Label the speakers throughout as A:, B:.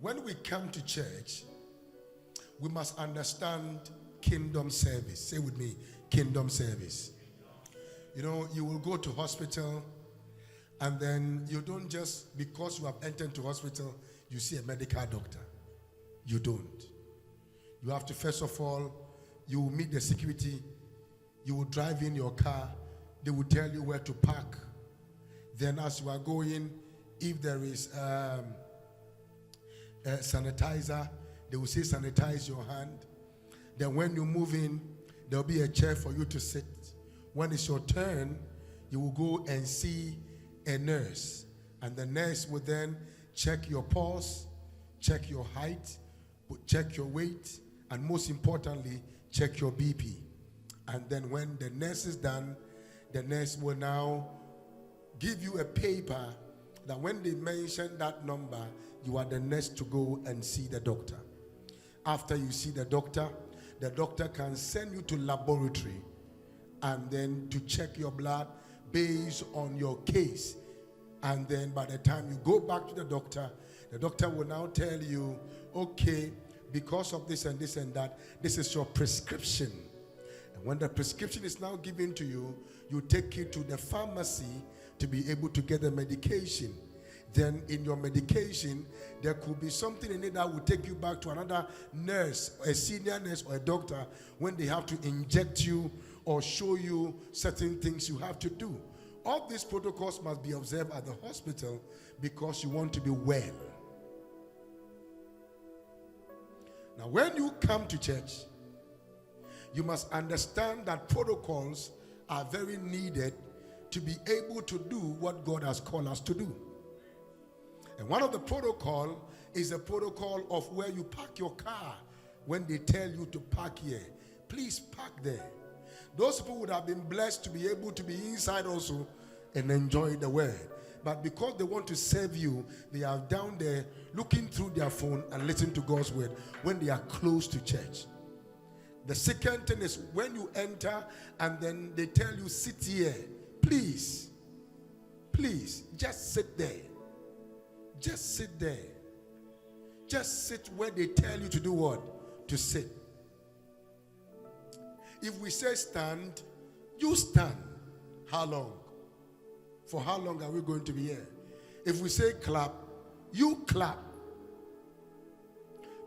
A: when we come to church, we must understand kingdom service. Say with me, kingdom service. You know, you will go to hospital, and then you don't just, because you have entered into hospital, you see a medical doctor. You don't. You have to, first of all, you will meet the security. You will drive in your car. They will tell you where to park. Then as you are going, if there is a sanitizer, they will say sanitize your hand. Then when you move in, there will be a chair for you to sit. When it's your turn, you will go and see a nurse. And the nurse will then check your pulse, check your height, check your weight, and most importantly, check your BP. And then when the nurse is done, the nurse will now give you a paper that when they mention that number, you are the next to go and see the doctor. After you see the doctor can send you to laboratory and then to check your blood based on your case. And then by the time you go back to the doctor will now tell you, okay, because of this and this and that, this is your prescription. And when the prescription is now given to you, you take it to the pharmacy to be able to get the medication. Then in your medication, there could be something in it that will take you back to another nurse, a senior nurse or a doctor, when they have to inject you or show you certain things you have to do. All these protocols must be observed at the hospital because you want to be well. Now, when you come to church, you must understand that protocols are very needed to be able to do what God has called us to do. And one of the protocol is the protocol of where you park your car when they tell you to park here. Please park there. Those people would have been blessed to be able to be inside also and enjoy the word. But because they want to serve you, they are down there looking through their phone and listening to God's word when they are close to church. The second thing is when you enter and then they tell you sit here. Please, just sit there. Just sit there. Just sit where they tell you to do what? To sit. If we say stand, you stand. How long? For how long are we going to be here? If we say clap, you clap.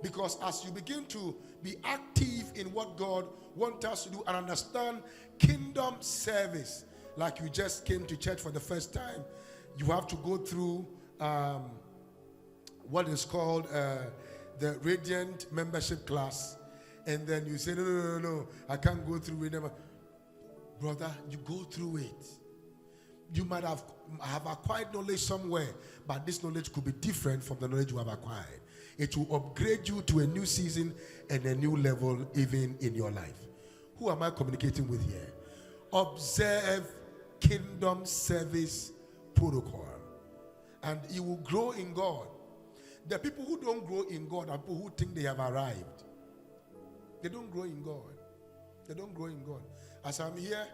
A: Because as you begin to be active in what God wants us to do and understand kingdom service, like you just came to church for the first time, you have to go through what is called the Radiant membership class. And then you say, no, I can't go through it. Brother, you go through it. You might have acquired knowledge somewhere, but this knowledge could be different from the knowledge you have acquired. It will upgrade you to a new season and a new level even in your life. Who am I communicating with here? Observe kingdom service protocol, and you will grow in God. The people who don't grow in God are people who think they have arrived. They don't grow in God. They don't grow in God. As I'm here,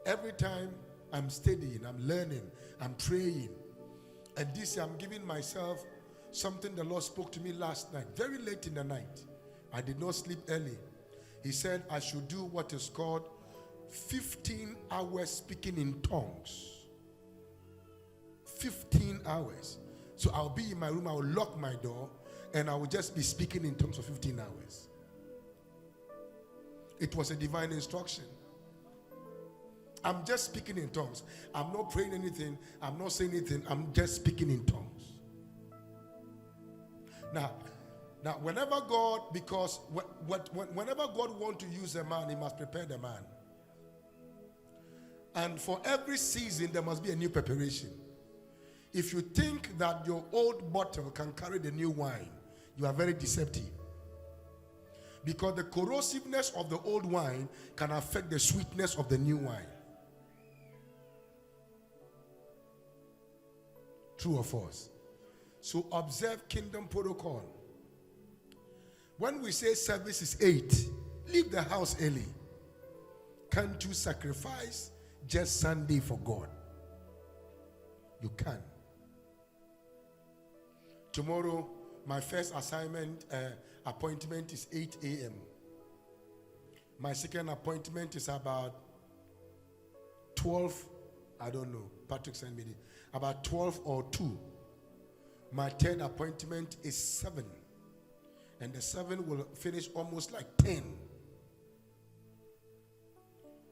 A: every time I'm studying, I'm learning, I'm praying. And this year I'm giving myself something the Lord spoke to me last night, very late in the night. I did not sleep early. He said I should do what is called 15 hours speaking in tongues. 15 hours. So I'll be in my room, I will lock my door, and I will just be speaking in tongues for 15 hours. It was a divine instruction. I'm just speaking in tongues. I'm not praying anything. I'm not saying anything. I'm just speaking in tongues. Now, whenever God, because whenever God wants to use a man, he must prepare the man. And for every season, there must be a new preparation. If you think that your old bottle can carry the new wine, you are very deceptive. Because the corrosiveness of the old wine can affect the sweetness of the new wine. True or false? So observe kingdom protocol. When we say service is 8, leave the house early. Can't you sacrifice just Sunday for God? You can. Tomorrow, My first assignment, appointment is 8 a.m. My second appointment is about 12, I don't know, Patrick sent me about 12 or 2. My third appointment is 7. And the 7 will finish almost like 10.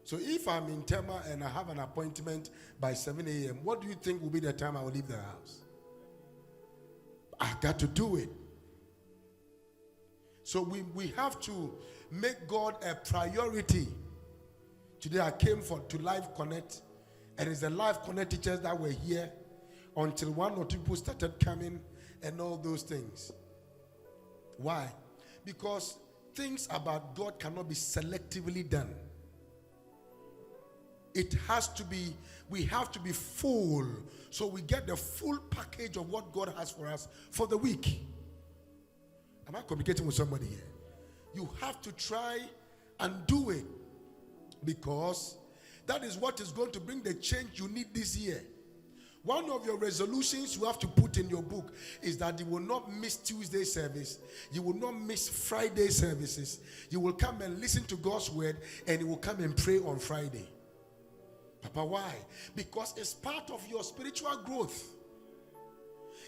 A: So if I'm in Tema and I have an appointment by 7 a.m., what do you think will be the time I will leave the house? I got to do it. So we have to make God a priority. Today I came to Live Connect, and it's the Live Connect teachers that were here until 1 or 2 people started coming and all those things. Why? Because things about God cannot be selectively done. It has to be, we have to be full, so we get the full package of what God has for us for the week. Am I communicating with somebody here? You have to try and do it, because that is what is going to bring the change you need this year. One of your resolutions you have to put in your book is that you will not miss Tuesday service. You will not miss Friday services. You will come and listen to God's word, and you will come and pray on Friday. Papa, why? Because it's part of your spiritual growth.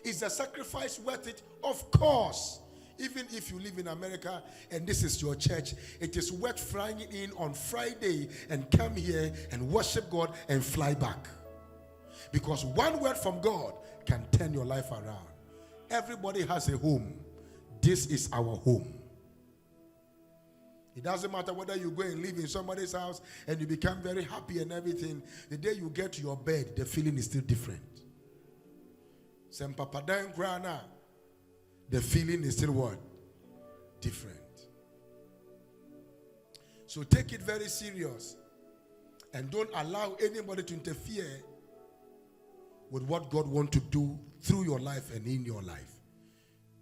A: Is the sacrifice worth it? Of course. Even if you live in America and this is your church, it is worth flying in on Friday and come here and worship God and fly back. Because one word from God can turn your life around. Everybody has a home. This is our home. It doesn't matter whether you go and live in somebody's house and you become very happy and everything. The day you get to your bed, the feeling is still different. The feeling is still what? Different. So take it very serious. And don't allow anybody to interfere with what God wants to do through your life and in your life.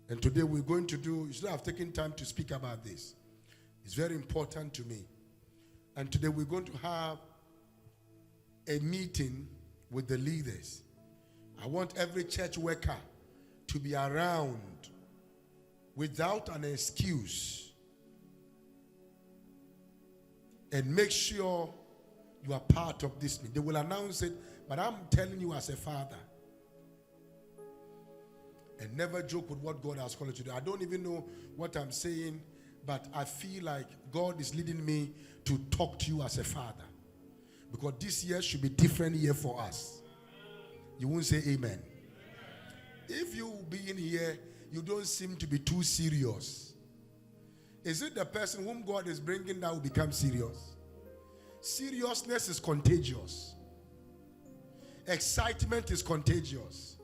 A: And today we're going to do, you should have taken time to speak about this. It's very important to me. And today we're going to have a meeting with the leaders. I want every church worker to be around without an excuse. And make sure you are part of this meeting. They will announce it, but I'm telling you as a father. And never joke with what God has called you to do. I don't even know what I'm saying, but I feel like God is leading me to talk to you as a father. Because this year should be different year for us. You won't say amen. If you being here, you don't seem to be too serious. Is it the person whom God is bringing that will become serious? Seriousness is contagious. Excitement is contagious.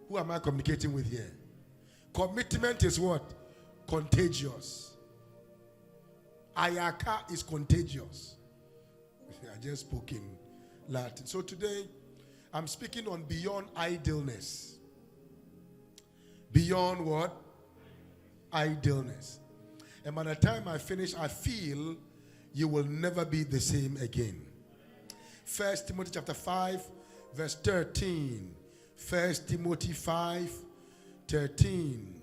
A: Who am I communicating with here? Commitment is what? Contagious. Ayaka is contagious. I just spoke in Latin. So today, I'm speaking on beyond idleness. Beyond what? Idleness. And by the time I finish, I feel you will never be the same again. 1 Timothy chapter 5, verse 13. 1 Timothy 5, 13.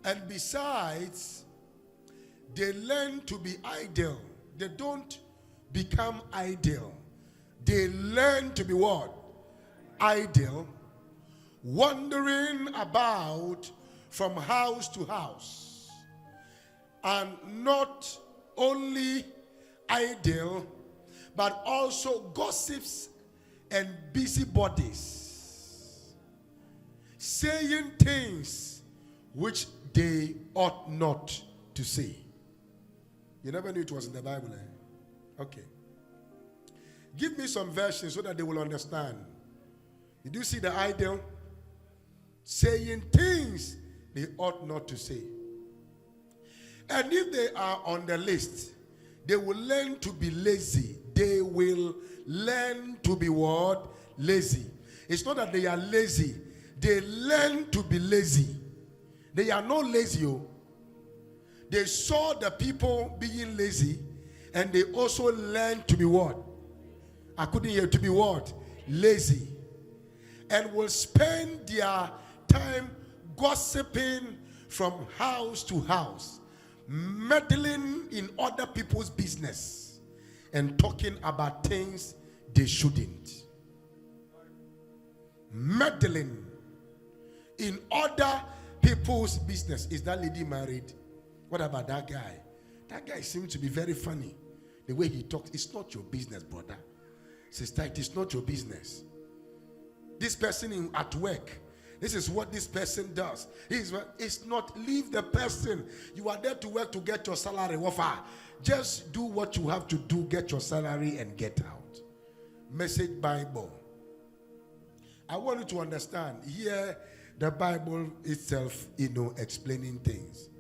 A: And besides, they learn to be idle. They don't become idle. They learn to be what? Idle. Wandering about from house to house. And not only idle, but also gossips and busybodies, saying things which they ought not to say. You never knew it was in the Bible, eh? Okay. Give me some versions so that they will understand. Did you see the idle? Saying things they ought not to say. And if they are on the list, they will learn to be lazy. They will learn to be what? Lazy. It's not that they are lazy. They learn to be lazy. They are not lazy. They saw the people being lazy, and they also learned to be what? I couldn't hear, to be what? Lazy. and will spend their time gossiping from house to house, meddling in other people's business, and talking about things they shouldn't. Meddling in other people's business. Is that lady married? What about that guy? That guy seems to be very funny. The way he talks, it's not your business, brother. Sister, it is not your business. This person at work, this is what this person does. It's not, leave the person. You are there to work to get your salary. Just do what you have to do, get your salary and get out. Message Bible. I want you to understand here the Bible itself, explaining things.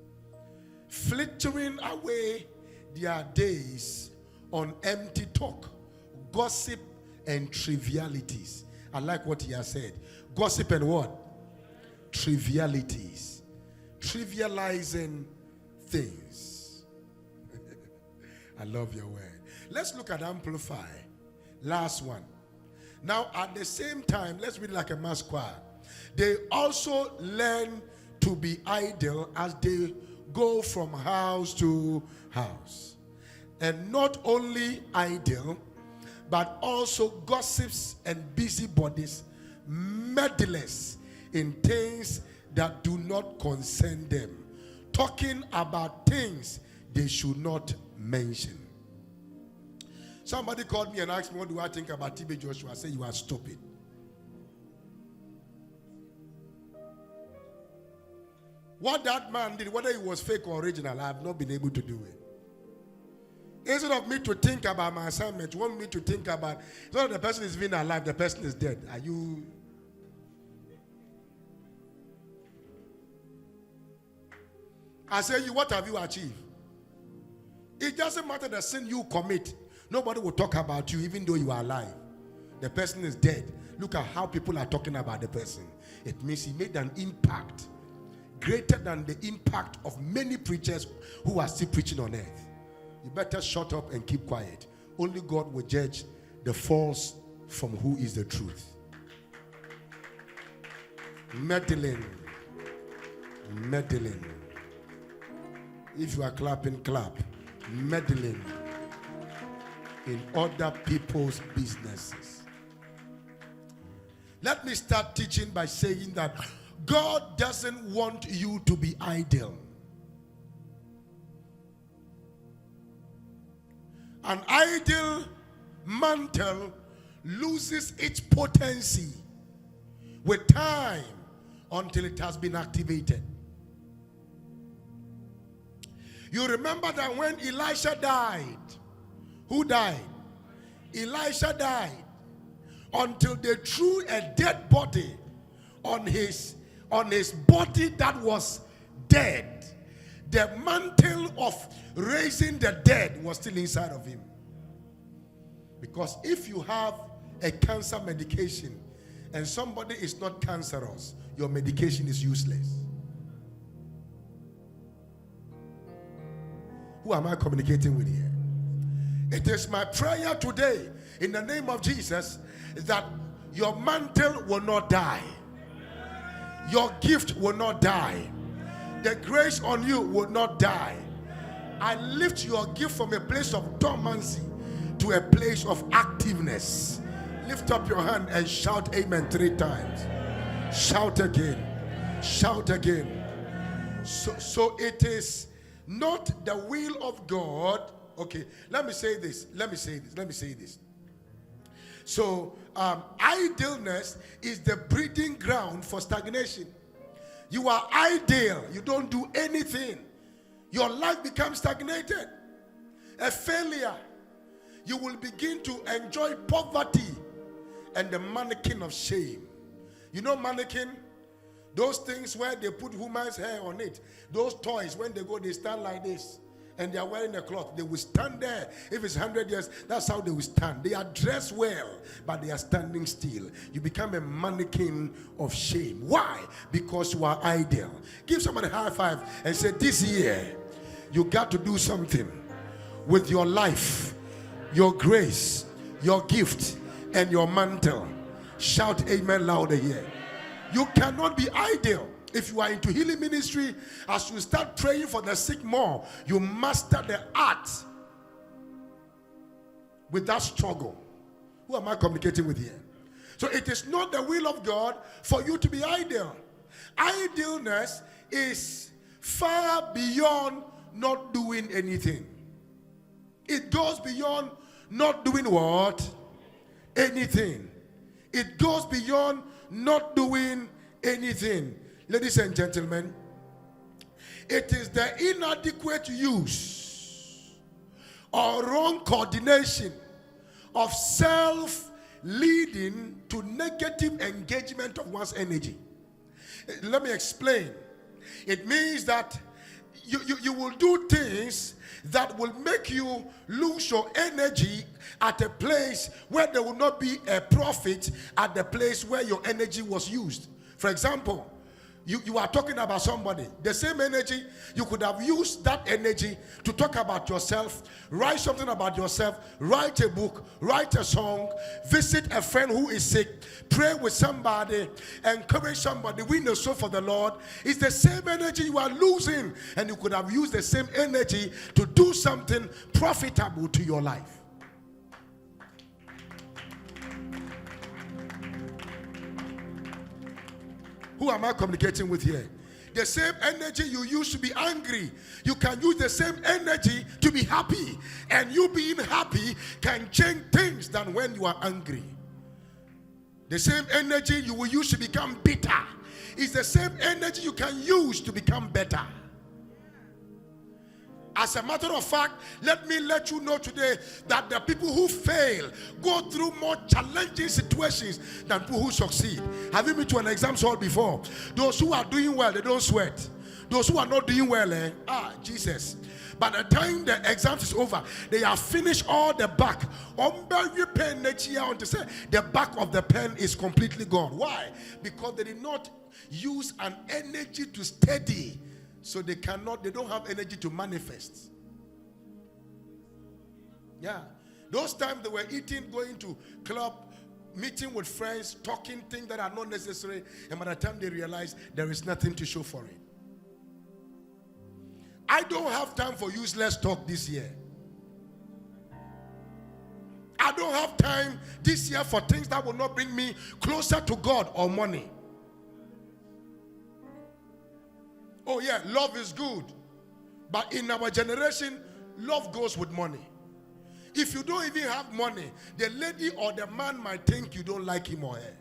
A: Flittering away their days on empty talk, gossip, and trivialities. I like what he has said. Gossip and what? Trivialities. Trivializing things. I love your word. Let's look at Amplify. Last one. Now, at the same time, let's read like a mass choir. They also learn to be idle as they go from house to house. And not only idle, but also gossips and busybodies, meddlers in things that do not concern them, talking about things they should not mention. Somebody called me and asked me, what do I think about TB Joshua? I said, you are stupid. What that man did, whether it was fake or original, I have not been able to do it. Instead of me to think about my assignment, you want me to think about, it's not the person is being alive, the person is dead. Are you? I say, what have you achieved? It doesn't matter the sin you commit. Nobody will talk about you even though you are alive. The person is dead. Look at how people are talking about the person. It means he made an impact greater than the impact of many preachers who are still preaching on earth. You better shut up and keep quiet. Only God will judge the false from who is the truth. Meddling. Meddling. If you are clapping, clap. Meddling in other people's businesses. Let me start teaching by saying that God doesn't want you to be idle. An idle mantle loses its potency with time until it has been activated. You remember that when Elisha died, who died? Elisha died. Until they threw a dead body on his body that was dead. The mantle of raising the dead was still inside of him. Because if you have a cancer medication and somebody is not cancerous, your medication is useless. Who am I communicating with here? It is my prayer today in the name of Jesus that your mantle will not die. Your gift will not die. The grace on you will not die. I lift your gift from a place of dormancy to a place of activeness. Lift up your hand and shout amen 3 times. Shout again. Shout again. So it is not the will of God. Okay, let me say this. So, idleness is the breeding ground for stagnation. You are idle. You don't do anything. Your life becomes stagnated. A failure. You will begin to enjoy poverty and the mannequin of shame. You know mannequin? Those things where they put woman's hair on it. Those toys, when they go, they stand like this. And they are wearing a cloth. They will stand there. If it's 100 years, that's how they will stand. They are dressed well, but they are standing still. You become a mannequin of shame. Why? Because you are idle. Give somebody a high five and say, this year, you got to do something with your life, your grace, your gift, and your mantle. Shout amen louder here. You cannot be idle. If you are into healing ministry, as you start praying for the sick more, you master the art with that struggle. Who am I communicating with here? So it is not the will of God for you to be idle. Idleness is far beyond not doing anything. It goes beyond not doing what? Anything. It goes beyond not doing anything. Ladies and gentlemen, it is the inadequate use or wrong coordination of self leading to negative engagement of one's energy. Let me explain. It means that you will do things that will make you lose your energy at a place where there will not be a profit at the place where your energy was used. For example, you are talking about somebody. The same energy, you could have used that energy to talk about yourself, write something about yourself, write a book, write a song, visit a friend who is sick, pray with somebody, encourage somebody, win a soul for the Lord. It's the same energy you are losing, and you could have used the same energy to do something profitable to your life. Who am I communicating with here? The same energy you use to be angry, you can use the same energy to be happy. And you being happy can change things than when you are angry. The same energy you will use to become bitter is the same energy you can use to become better. As a matter of fact, let me let you know today that the people who fail go through more challenging situations than people who succeed. Have you been to an exam hall before? Those who are doing well, they don't sweat. Those who are not doing well, Jesus. By the time the exam is over, they have finished all the back. The back of the pen is completely gone. Why? Because they did not use an energy to steady. So they don't have energy to manifest. Yeah. Those times they were eating, going to club, meeting with friends, talking things that are not necessary. And by the time they realize there is nothing to show for it. I don't have time for useless talk this year. I don't have time this year for things that will not bring me closer to God or money. Oh yeah, love is good. But in our generation, love goes with money. If you don't even have money, the lady or the man might think you don't like him or her.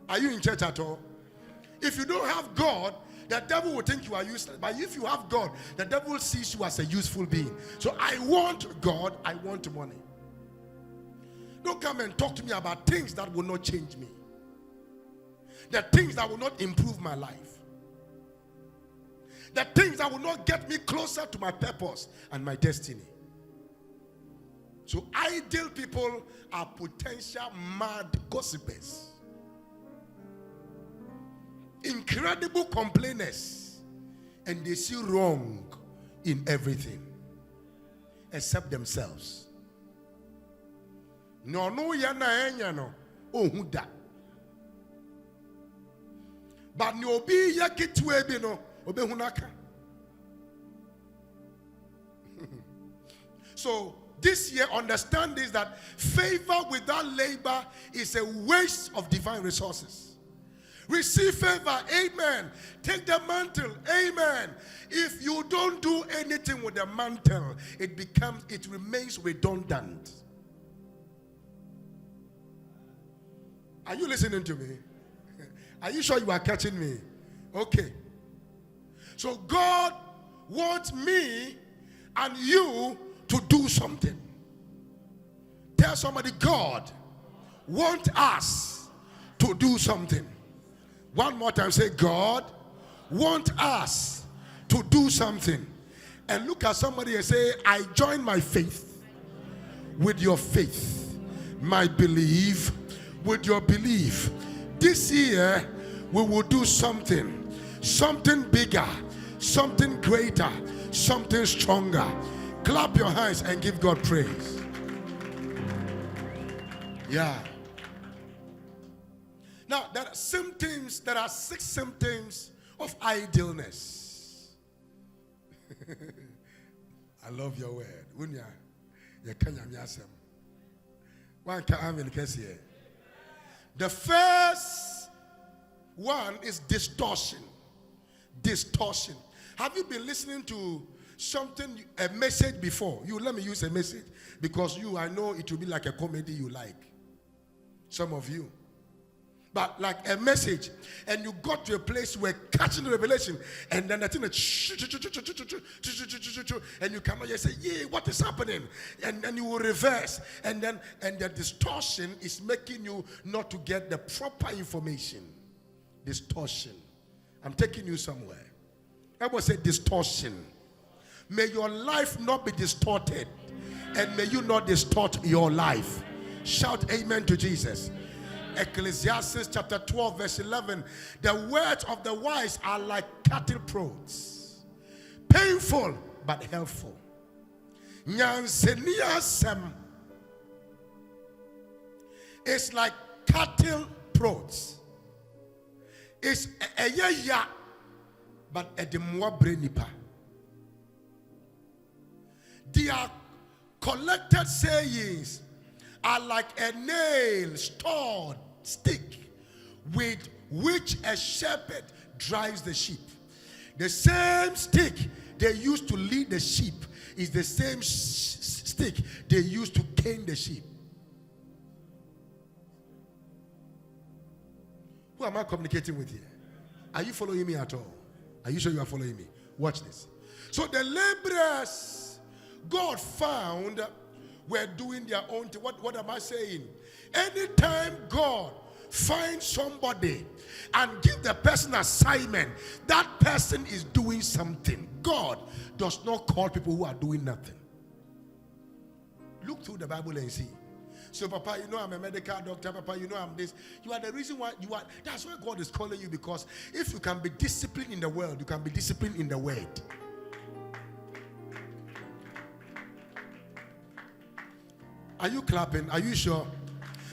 A: Are you in church at all? If you don't have God, the devil will think you are useless. But if you have God, the devil sees you as a useful being. So I want God, I want money. Don't come and talk to me about things that will not change me. The things that will not improve my life. The things that will not get me closer to my purpose and my destiny. So idle people are potential mad gossipers. Incredible complainers. And they see wrong in everything. Except themselves. No yana enya no ohun da. But no obi yaketwe bi no obehu naka. So this year understand this, that favor without labor is a waste of divine resources. Receive favor, amen. Take the mantle, amen. If you don't do anything with the mantle, it remains redundant. Are you listening to me? Are you sure you are catching me? Okay. So God wants me and you to do something. Tell somebody, God wants us to do something. One more time, say, God wants us to do something. And look at somebody and say, I join my faith with your faith, my belief with your belief. This year we will do something bigger, something greater, something stronger. Clap your hands and give God praise. Yeah. Now, there are symptoms, there are 6 symptoms of idleness. I love your word. The first one is distortion. Distortion. Have you been listening to something, a message before? You let me use a message because I know it will be like a comedy you like. Some of you. But like a message, and you got to a place where catching the revelation, and then the thing and you cannot just say, yeah, what is happening? And then you will reverse, and the distortion is making you not to get the proper information. Distortion. I'm taking you somewhere. I will say distortion. May your life not be distorted, and may you not distort your life. Shout amen to Jesus. Ecclesiastes chapter 12 verse 11. The words of the wise are like cattle prods, painful but helpful. Nyanseniasem is like cattle prods. It's a ya but a demwa brenipa. Their collected sayings are like a nail stored stick with which a shepherd drives the sheep. The same stick they used to lead the sheep is the same stick they used to cane the sheep. Who am I communicating with here? Are you following me at all? Are you sure you are following me? Watch this. So the laborers God found were doing their own thing. What am I saying? Anytime God finds somebody and give the person assignment, that person is doing something. God does not call people who are doing nothing. Look through the Bible and see. So, Papa, you know I'm a medical doctor. Papa, you know I'm this. You are the reason why you are. That's why God is calling you, because if you can be disciplined in the world, you can be disciplined in the word. Are you clapping? Are you sure?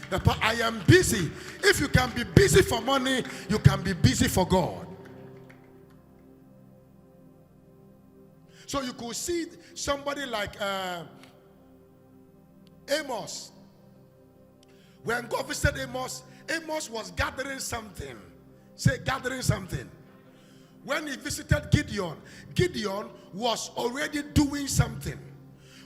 A: Papa, I am busy. If you can be busy for money, you can be busy for God. So you could see somebody like Amos. When God visited Amos, Amos was gathering something. Say, gathering something. When he visited Gideon, Gideon was already doing something.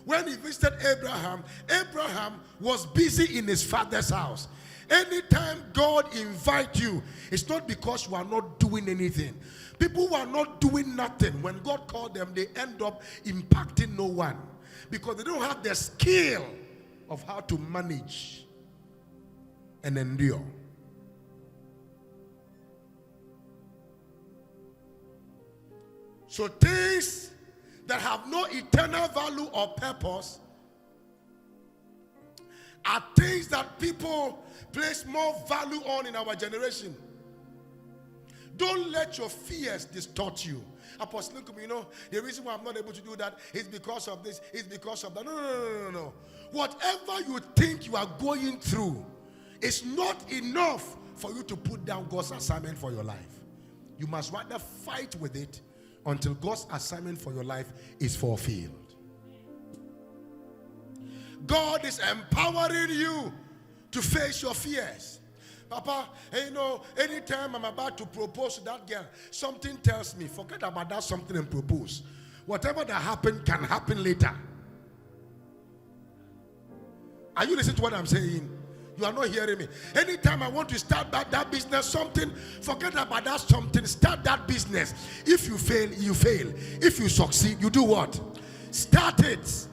A: When he visited Abraham, Abraham was busy in his father's house. Anytime God invites you, it's not because you are not doing anything. People who are not doing nothing, when God called them, they end up impacting no one, because they don't have the skill of how to manage and endure. So things that have no eternal value or purpose are things that people place more value on in our generation. Don't let your fears distort you. Apostle Nkum, you know, the reason why I'm not able to do that is because of this, is because of that. No. Whatever you think you are going through is not enough for you to put down God's assignment for your life. You must rather fight with it until God's assignment for your life is fulfilled. God is empowering you to face your fears. Papa, you know, anytime I'm about to propose to that girl, something tells me, forget about that something and propose. Whatever that happened can happen later. Are you listening to what I'm saying? You are not hearing me. Anytime I want to start that business, something, forget about that something, start that business. If you fail, you fail. If you succeed, you do what? Start it.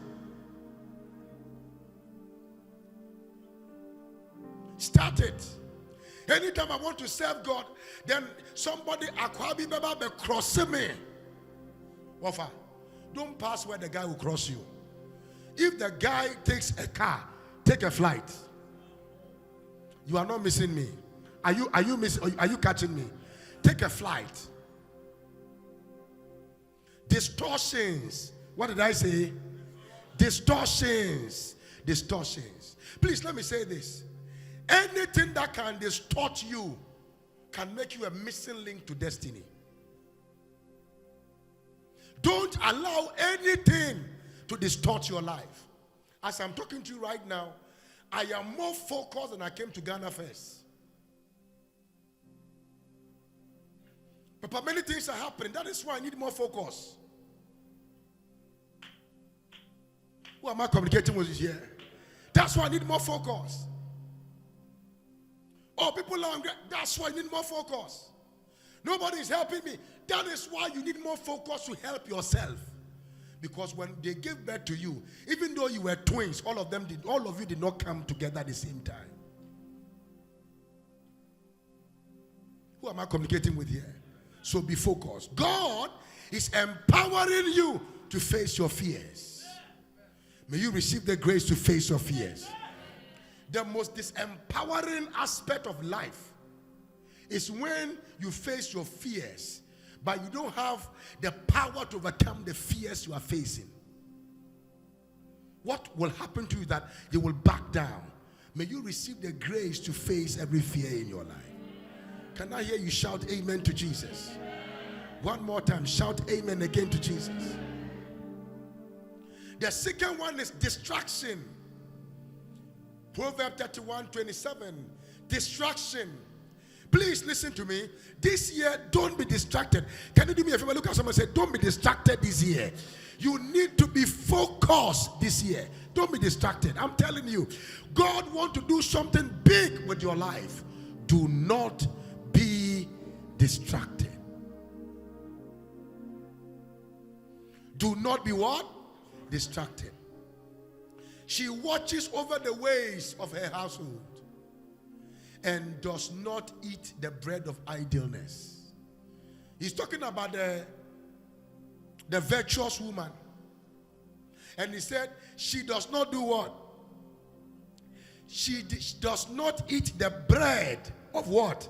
A: Start it. Anytime I want to serve God, then somebody akwabi baba be cross me. Wafa, don't pass where the guy will cross you. If the guy takes a car, take a flight. You are not missing me. Are you catching me? Take a flight. Distortions. What did I say? Distortions. Distortions. Please let me say this. Anything that can distort you can make you a missing link to destiny. Don't allow anything to distort your life. As I'm talking to you right now, I am more focused than I came to Ghana first. But many things are happening. That is why I need more focus. Who am I communicating with here? That's why I need more focus. Oh, people are angry. That's why I need more focus. Nobody is helping me. That is why you need more focus to help yourself. Because when they gave birth to you, even though you were twins, all of you did not come together at the same time. Who am I communicating with here? So be focused. God is empowering you to face your fears. May you receive the grace to face your fears. The most disempowering aspect of life is when you face your fears, but you don't have the power to overcome the fears you are facing. What will happen to you is that you will back down. May you receive the grace to face every fear in your life. Can I hear you shout amen to Jesus? One more time, shout amen again to Jesus. The second one is distraction. Proverbs 31:27. Distraction. Please listen to me. This year, don't be distracted. Can you do me a favor? Look at someone and say, don't be distracted this year. You need to be focused this year. Don't be distracted. I'm telling you, God wants to do something big with your life. Do not be distracted. Do not be what? Distracted. She watches over the ways of her household and does not eat the bread of idleness. He's talking about the virtuous woman. And he said, she does not do what? She does not eat the bread of what?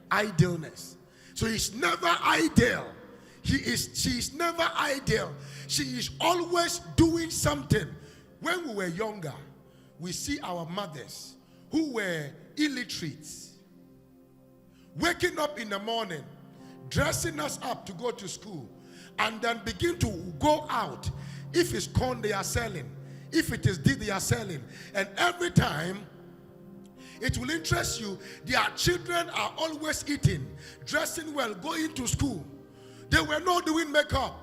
A: Idleness. So he's never idle. She is never idle. She is always doing something. When we were younger, we see our mothers who were illiterate, waking up in the morning, dressing us up to go to school, and then begin to go out. If it's corn, they are selling. If it is this, they are selling. And every time, it will interest you, their children are always eating, dressing well, going to school. They were not doing makeup.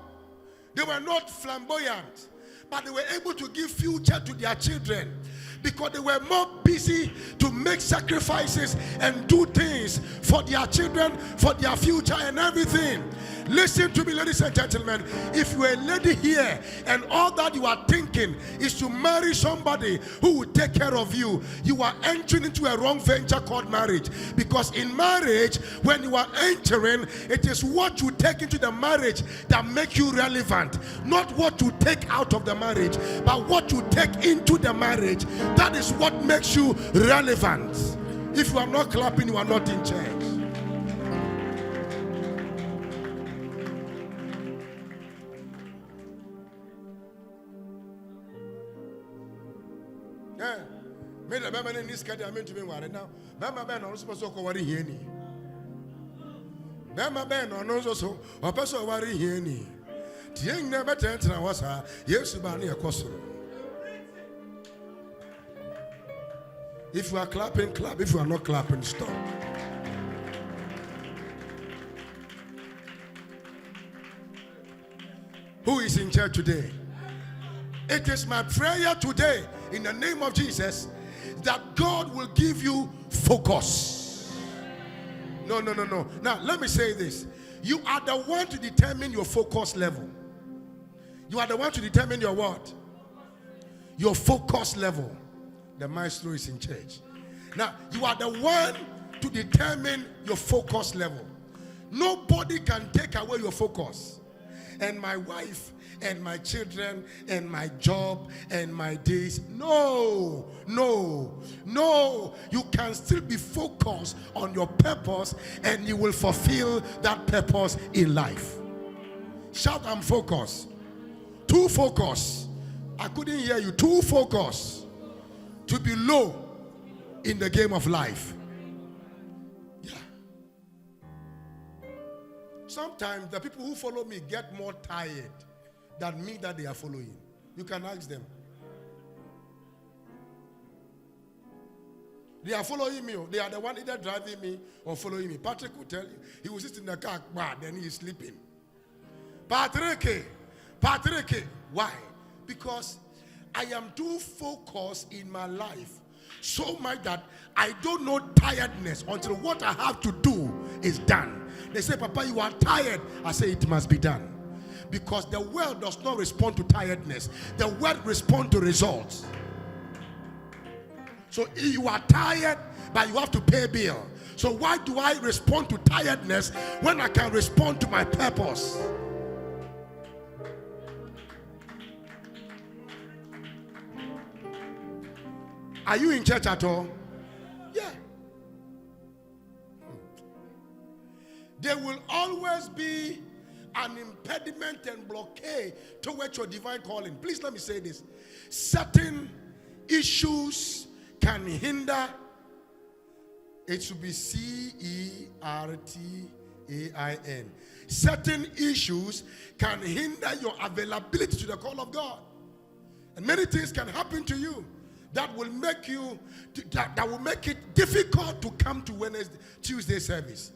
A: They were not flamboyant. But they were able to give future to their children because they were more busy to make sacrifices and do things for their children, for their future and everything. Listen to me, ladies and gentlemen. If you're a lady here and all that you are thinking is to marry somebody who will take care of you, you are entering into a wrong venture called marriage. Because in marriage, when you are entering, it is what you take into the marriage that make you relevant. Not what you take out of the marriage, but what you take into the marriage. That is what makes you relevant. If you are not clapping, you are not in church. Me the Bama in this country, I mean to be worried now. Bama Ben on supposed to go worry here. Bama Ben on also, or person worry here. Tiang never turned to us, yes, Bani a costume. If you are clapping, clap. If you are not clapping, stop. Who is in church today? It is my prayer today, in the name of Jesus, that God will give you focus. No. Now, let me say this. You are the one to determine your focus level. You are the one to determine your what? Your focus level. The maestro is in church. Now, you are the one to determine your focus level. Nobody can take away your focus. And my wife and my children and my job and my days. No. You can still be focused on your purpose and you will fulfill that purpose in life. Shout, I'm focused. Too focused. I couldn't hear you. Too focused to be low in the game of life. Yeah. Sometimes the people who follow me get more tired than me that they are following. You can ask them. They are following me. They are the one either driving me or following me. Patrick will tell you. He will sit in the car, then he is sleeping. Patrick. Why? Because I am too focused in my life so much that I don't know tiredness until what I have to do is done. They say, Papa, you are tired. I say, it must be done. Because the world does not respond to tiredness. The world responds to results. So you are tired, but you have to pay bill. So why do I respond to tiredness when I can respond to my purpose? Are you in church at all? Yeah. There will always be an impediment and blockade towards your divine calling. Please let me say this. Certain issues can hinder. It should be CERTAIN. Certain issues can hinder your availability to the call of God. And many things can happen to you that will make you that will make it difficult to come to Tuesday service,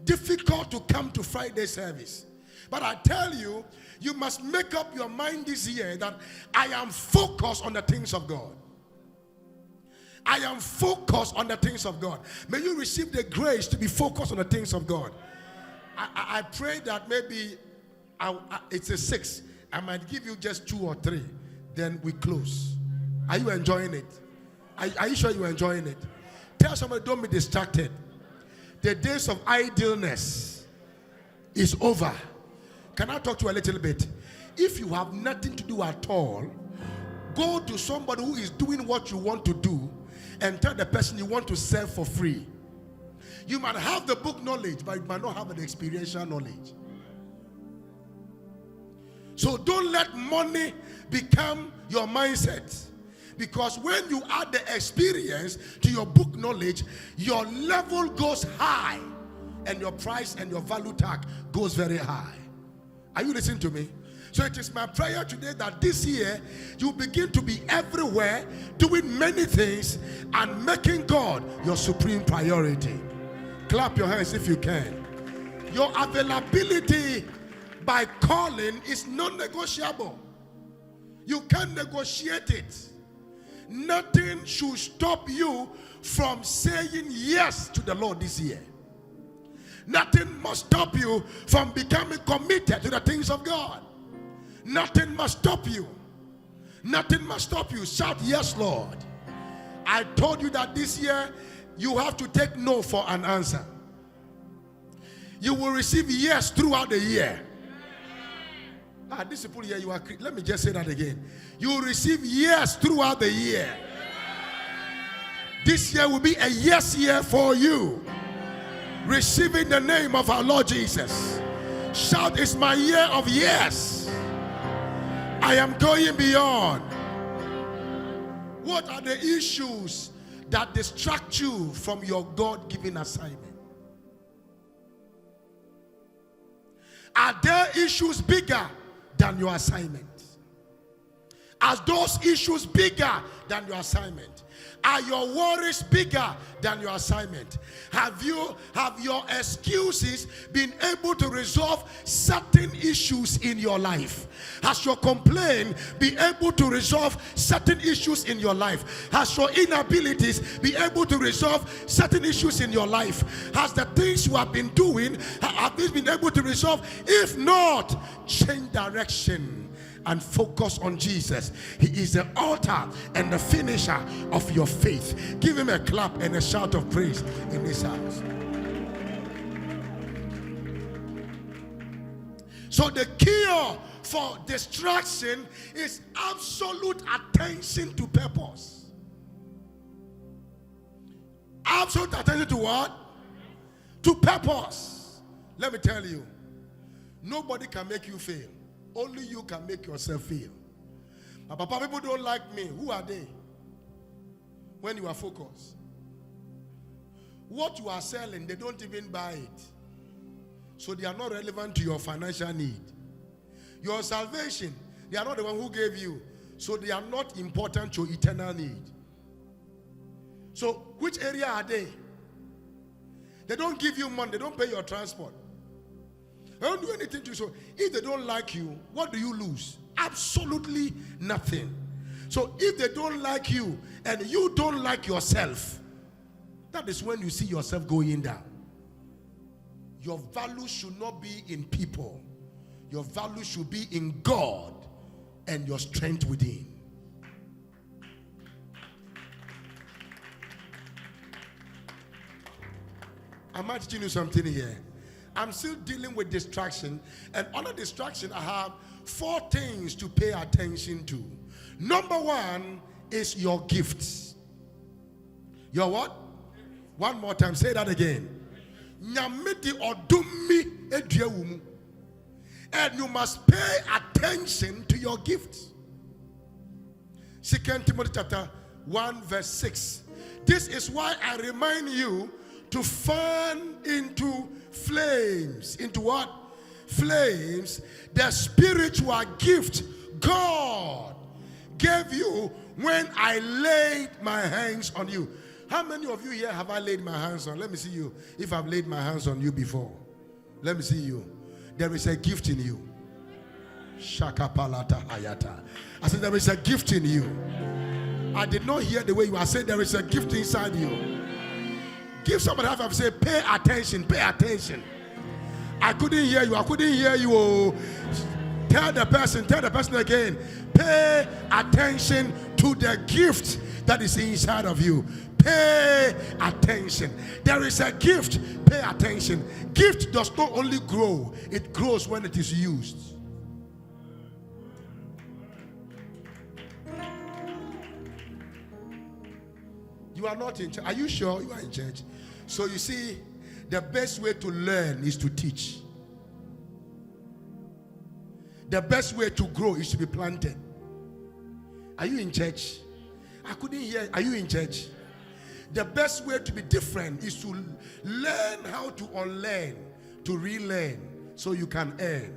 A: difficult to come to Friday service. But I tell you, you must make up your mind this year that I am focused on the things of God. I am focused on the things of God. May you receive the grace to be focused on the things of God. I pray that maybe it's a 6. I might give you just 2 or 3. Then we close. Are you enjoying it? Are you sure you're enjoying it? Tell somebody, don't be distracted. The days of idleness is over. Can I talk to you a little bit? If you have nothing to do at all, go to somebody who is doing what you want to do and tell the person you want to serve for free. You might have the book knowledge, but you might not have the experiential knowledge. So don't let money become your mindset. Because when you add the experience to your book knowledge, your level goes high and your price and your value tag goes very high. Are you listening to me? So it is my prayer today that this year you begin to be everywhere, doing many things and making God your supreme priority. Clap your hands if you can. Your availability by calling is non-negotiable. You can't negotiate it. Nothing should stop you from saying yes to the Lord this year. Nothing must stop you from becoming committed to the things of God. Nothing must stop you. Nothing must stop you. Shout, yes, Lord. I told you that this year you have to take no for an answer. You will receive yes throughout the year. These people here, you are. Let me just say that again. You will receive yes throughout the year. This year will be a yes year for you. Receiving the name of our Lord Jesus. Shout, it's my year of yes. I am going beyond. What are the issues that distract you from your God-given assignment? Are there issues bigger than your assignment? Are those issues bigger than your assignment? Are your worries bigger than your assignment? Have your excuses been able to resolve certain issues in your life? Has your complaint been able to resolve certain issues in your life? Has your inabilities been able to resolve certain issues in your life? Has the things you have been doing, have these been able to resolve? If not, change direction and focus on Jesus. He is the author and the finisher of your faith. Give him a clap and a shout of praise in this house. So the cure for distraction is absolute attention to purpose. Absolute attention to what? To purpose. Let me tell you, Nobody can make you fail. Only you can make yourself fail. But Papa, people don't like me. Who are they? When you are focused. What you are selling, they don't even buy it. So they are not relevant to your financial need. Your salvation, they are not the one who gave you. So they are not important to your eternal need. So which area are they? They don't give you money. They don't pay your transport. They don't do anything to you. So if they don't like you, what do you lose? Absolutely nothing. So if they don't like you and you don't like yourself, that is when you see yourself going down. Your value should not be in people. Your value should be in God and your strength within. Am I teaching you something here? I'm still dealing with distraction. And under distraction, I have 4 things to pay attention to. Number 1 is your gifts. Your what? One more time. Say that again. And you must pay attention to your gifts. 2 Timothy chapter 1 verse 6. This is why I remind you to fan into flames. Into what? Flames. The spiritual gift God gave you when I laid my hands on you. How many of you here have I laid my hands on? Let me see you. If I've laid my hands on you before. Let me see you. There is a gift in you. Shakapalata hayata. I said there is a gift in you. I did not hear the way you are saying there is a gift inside you. Give somebody half and say, pay attention, pay attention. I couldn't hear you. I couldn't hear you. Oh. Tell the person again. Pay attention to the gift that is inside of you. Pay attention. There is a gift. Pay attention. Gift does not only grow, it grows when it is used. You are not in church. Are you sure you are in church? So you see, the best way to learn is to teach. The best way to grow is to be planted. Are you in church? I couldn't hear. Are you in church? The best way to be different is to learn how to unlearn, to relearn, so you can earn.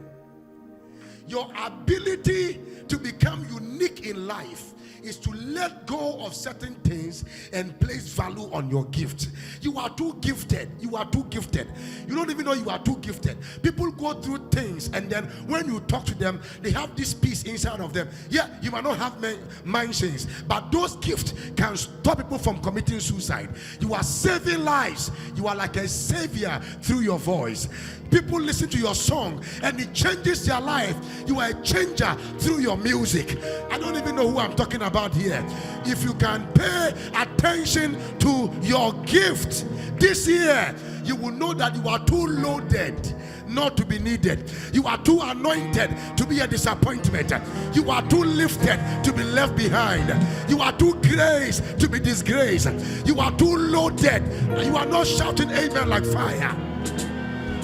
A: Your ability to become unique in life is to let go of certain things and place value on your gift. You are too gifted. You are too gifted. You don't even know you are too gifted. People go through things and then when you talk to them, they have this peace inside of them. Yeah, you might not have mansions, but those gifts can stop people from committing suicide. You are saving lives. You are like a savior through your voice. People listen to your song and it changes their life. You are a changer through your music. I don't even know who I'm talking about here. If you can pay attention to your gift this year, you will know that you are too loaded not to be needed. You are too anointed to be a disappointment. You are too lifted to be left behind. You are too graced to be disgraced. You are too loaded. You are not shouting amen like fire.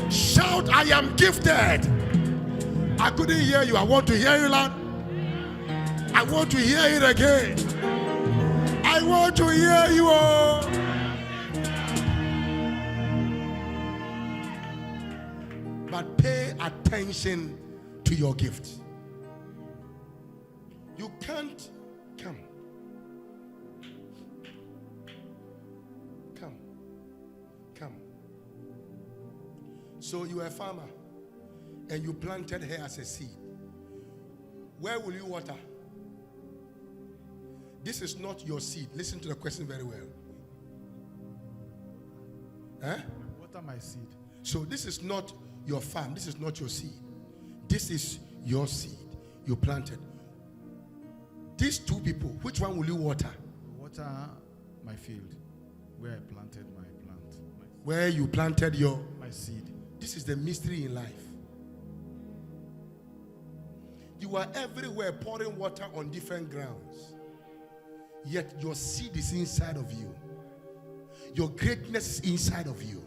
A: Shout, I am gifted. I couldn't hear you. I want to hear you loud. I want to hear it again. I want to hear you all. But pay attention to your gift. You can't come. So you are a farmer and you planted her as a seed. Where will you water? This is not your seed. Listen to the question very well.
B: Water my seed.
A: So this is not your farm. This is not your seed. This is your seed. You planted. These two people, which one will you water?
B: Water my field where I planted my plant.
A: Where you planted
B: my seed.
A: This is the mystery in life. You are everywhere pouring water on different grounds. Yet your seed is inside of you. Your greatness is inside of you.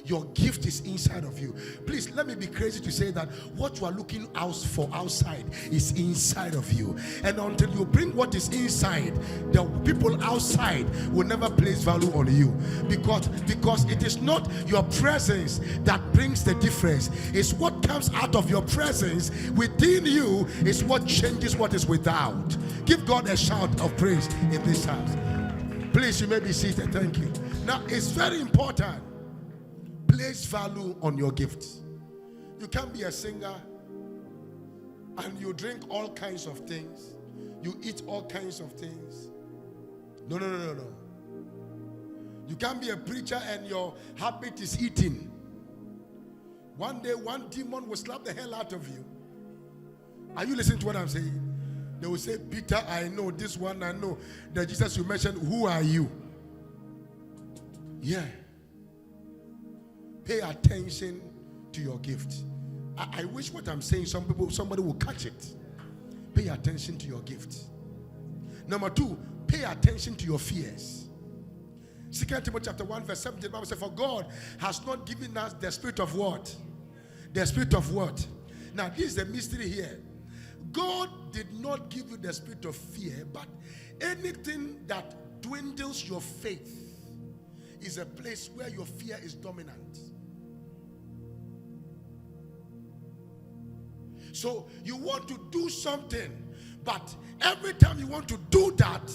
A: your gift is inside of you. Please, let me be crazy to say that what you are looking out for outside is inside of you. And until you bring what is inside, the people outside will never place value on you. Because it is not your presence that brings the difference. It's what comes out of your presence within you is what changes what is without. Give God a shout of praise in this house. Please, you may be seated. Thank you. Now, it's very important. Place value on your gifts. You can't be a singer and you drink all kinds of things. You eat all kinds of things. No. You can't be a preacher and your habit is eating. One day, one demon will slap the hell out of you. Are you listening to what I'm saying? They will say, Peter, I know. This one, I know. The Jesus you mentioned, who are you? Yeah. Pay attention to your gift. I wish what I'm saying, somebody will catch it. Pay attention to your gift. Number 2, pay attention to your fears. 2 Timothy chapter 1 verse 17, the Bible says, for God has not given us the spirit of what? The spirit of what? Now, this is the mystery here. God did not give you the spirit of fear, but anything that dwindles your faith is a place where your fear is dominant. So you want to do something, but every time you want to do that,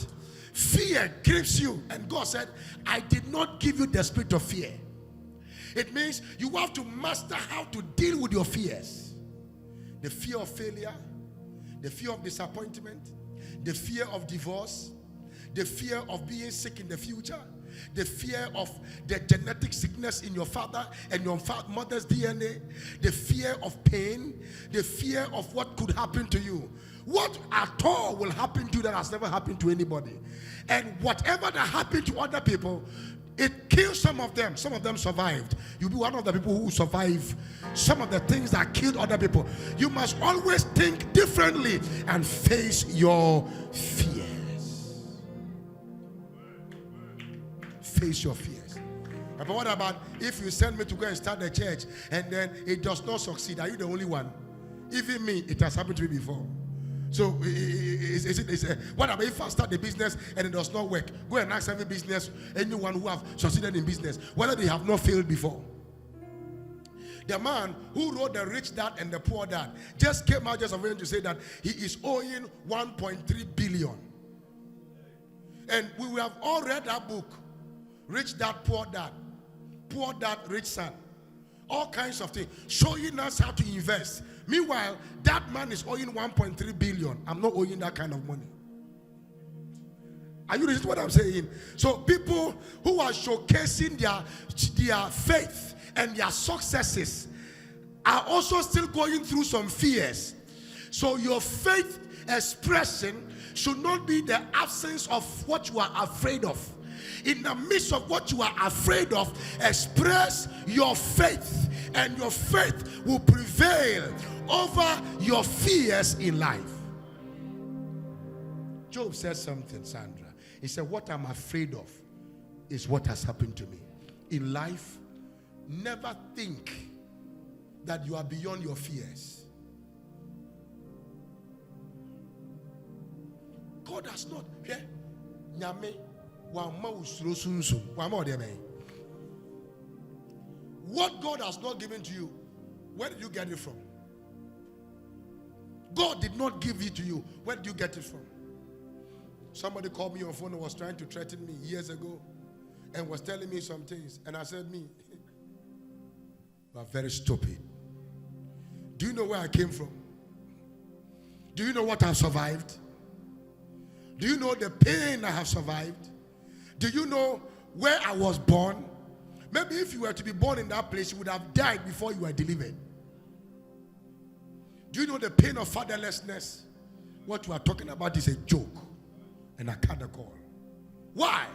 A: fear grips you. And God said, I did not give you the spirit of fear. It means you have to master how to deal with your fears. The fear of failure, the fear of disappointment, the fear of divorce, the fear of being sick in the future, the fear of the genetic sickness in your father and your mother's DNA, the fear of pain, the fear of what could happen to you. What at all will happen to you that has never happened to anybody? And whatever that happened to other people, it kills some of them. Some of them survived. You'll be one of the people who survive some of the things that killed other people. You must always think differently and face your fears. Face your fears. But what about if you send me to go and start the church and then it does not succeed? Are you the only one? Even me, it has happened to me before. So, what about if I start the business and it does not work? Go and ask every business, anyone who have succeeded in business, whether they have not failed before. The man who wrote The Rich Dad and the Poor Dad just came out just a minute to say that he is owing 1.3 billion. And we have all read that book, Rich Dad, Poor Dad, Rich Son. All kinds of things, showing us how to invest. Meanwhile, that man is owing 1.3 billion. I'm not owing that kind of money. Are you listening to what I'm saying? So people who are showcasing their faith and their successes are also still going through some fears. So your faith expression should not be the absence of what you are afraid of. In the midst of what you are afraid of, express your faith, and your faith will prevail over your fears in life. Job said something, Sandra. He said, what I'm afraid of is what has happened to me. In life, never think that you are beyond your fears. God has not. What God has not given to you, where did you get it from? God did not give it to you. Where did you get it from? Somebody called me on phone and was trying to threaten me years ago and was telling me some things. And I said, you are very stupid. Do you know where I came from? Do you know what I've survived? Do you know the pain I have survived? Do you know where I was born? Maybe if you were to be born in that place, you would have died before you were delivered. Do you know the pain of fatherlessness? What you are talking about is a joke. And I can't call. Why?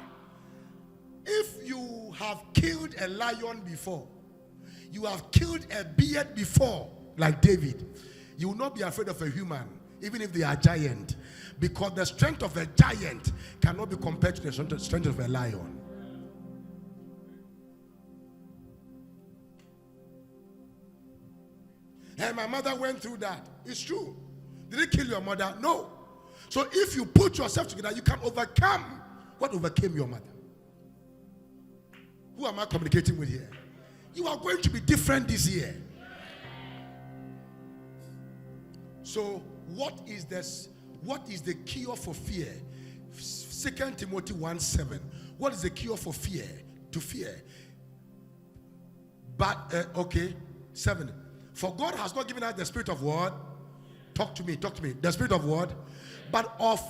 A: If you have killed a lion before, you have killed a bear before, like David, you will not be afraid of a human, even if they are giant. Because the strength of a giant cannot be compared to the strength of a lion. And my mother went through that. It's true. Did it kill your mother? No. So if you put yourself together, you can overcome what overcame your mother. Who am I communicating with here? You are going to be different this year. So what is this? What is the cure for fear? 2 Timothy 1:7. What is the cure for fear? To fear. But, 7. For God has not given us the spirit of what? Talk to me. The spirit of what? But of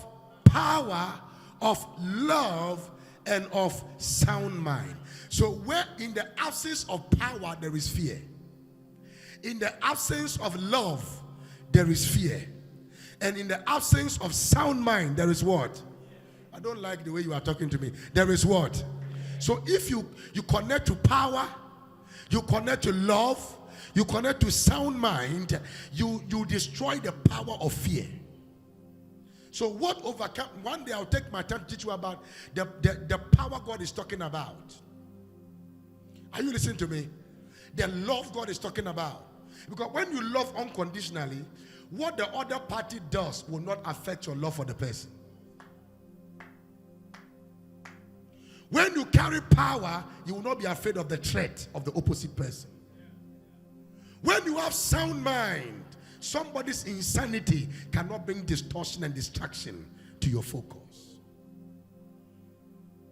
A: power, of love, and of sound mind. So where in the absence of power, there is fear. In the absence of love, there is fear. And in the absence of sound mind, there is what? I don't like the way you are talking to me. There is what? So if you connect to power, you connect to love, you connect to sound mind, you destroy the power of fear. So what overcome? One day I'll take my time to teach you about the power God is talking about. Are you listening to me? The love God is talking about. Because when you love unconditionally, what the other party does will not affect your love for the person. When you carry power, you will not be afraid of the threat of the opposite person. When you have sound mind, somebody's insanity cannot bring distortion and distraction to your focus.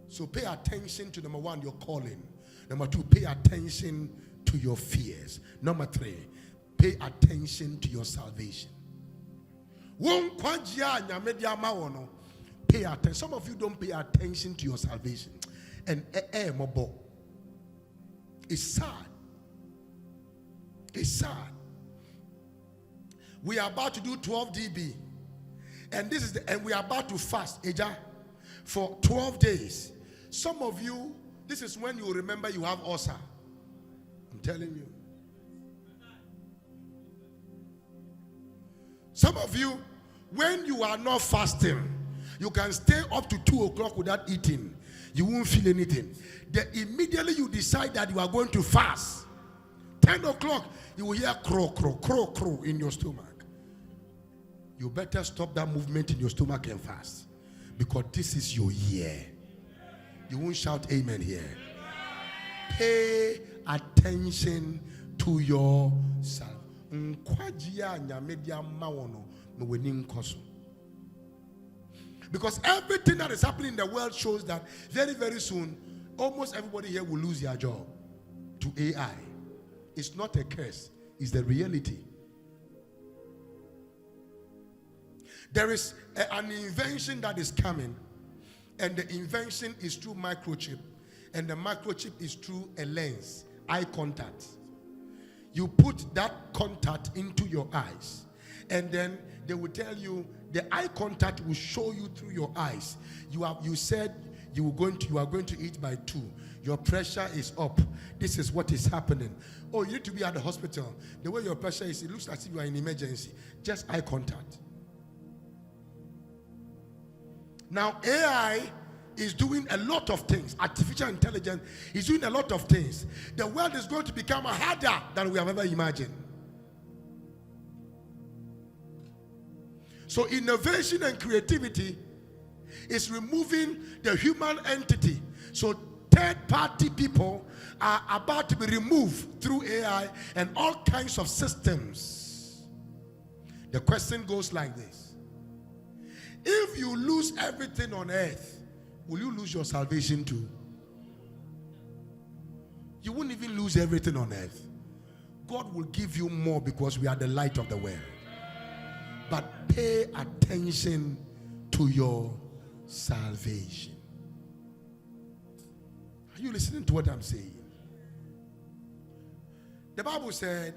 A: So pay attention to number 1, your calling. Number 2, pay attention to your fears. Number 3, pay attention to your salvation. Pay attention. Some of you don't pay attention to your salvation. And it's sad. It's sad. We are about to do 12 dB. And we are about to fast, Eja, for 12 days. Some of you, this is when you remember you have ulcer. I'm telling you. Some of you, when you are not fasting, you can stay up to 2 o'clock without eating. You won't feel anything. Then immediately you decide that you are going to fast. 10 o'clock, you will hear crow, crow, crow, crow in your stomach. You better stop that movement in your stomach and fast. Because this is your year. You won't shout amen here. Pay attention to yourself. Because everything that is happening in the world shows that very, very soon, almost everybody here will lose their job to AI. It's not a curse, it's the reality. There is an invention that is coming, and the invention is through microchip, and the microchip is through a lens, eye contact. You put that contact into your eyes, and then they will tell you, the eye contact will show you through your eyes. You said you are going to eat by 2. Your pressure is up. This is what is happening. Oh, you need to be at the hospital. The way your pressure is, it looks as if you are in emergency. Just eye contact. Now AI is doing a lot of things. Artificial intelligence is doing a lot of things. The world is going to become harder than we have ever imagined. So innovation and creativity is removing the human entity. So third-party people are about to be removed through AI and all kinds of systems. The question goes like this. If you lose everything on earth, will you lose your salvation too? You won't even lose everything on earth. God will give you more because we are the light of the world. But pay attention to your salvation. Are you listening to what I'm saying? The Bible said,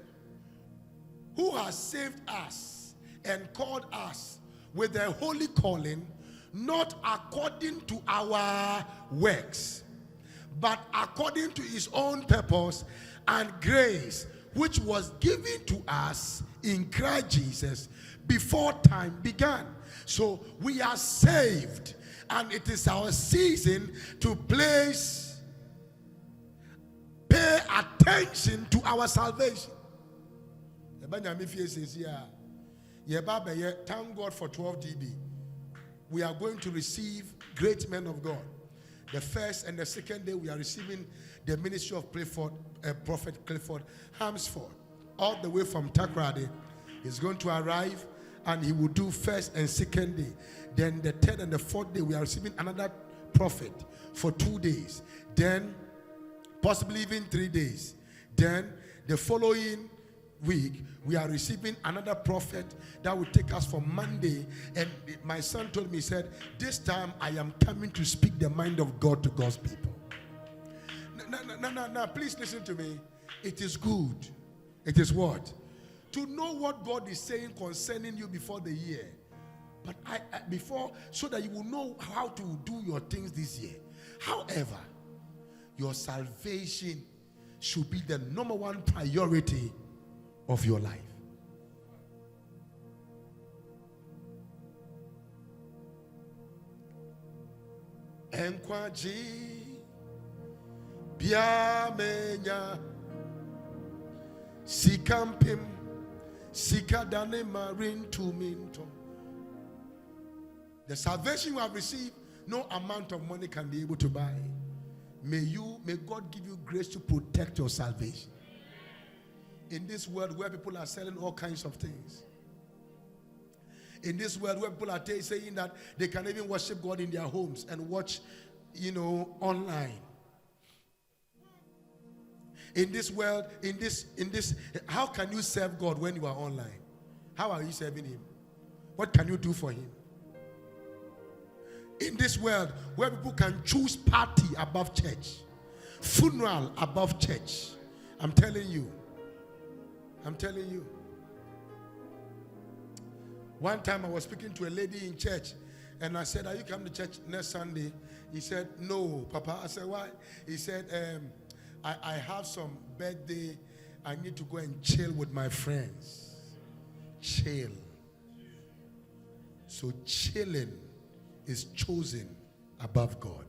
A: who has saved us and called us with a holy calling, not according to our works, but according to his own purpose and grace, which was given to us in Christ Jesus before time began. So we are saved, and it is our season to pay attention to our salvation. The Thank God for 12 dB. We are going to receive great men of God. The first and the second day, we are receiving the ministry of Prophet Clifford Hamsford, all the way from Takrady. He's going to arrive and he will do first and second day. Then the third and the fourth day, we are receiving another prophet for 2 days. Then possibly even 3 days. Then the following week, we are receiving another prophet that will take us from Monday. And my son told me, he said, this time I am coming to speak the mind of God to God's people. No, please listen to me. It is good. It is what? To know what God is saying concerning you before the year. But before, so that you will know how to do your things this year. However, your salvation should be the number one priority of your life. Enkwaji biamenya sikampim sikadane marin tuminto. The salvation you have received, no amount of money can be able to buy. May God give you grace to protect your salvation. In this world where people are selling all kinds of things. In this world where people are saying that they can even worship God in their homes and watch, online. In this world, in this, how can you serve God when you are online? How are you serving Him? What can you do for Him? In this world where people can choose party above church, funeral above church, I'm telling you. One time I was speaking to a lady in church and I said, are you coming to church next Sunday? He said, no, Papa. I said, why? He said, I have some birthday. I need to go and chill with my friends. Chill. So chilling is chosen above God.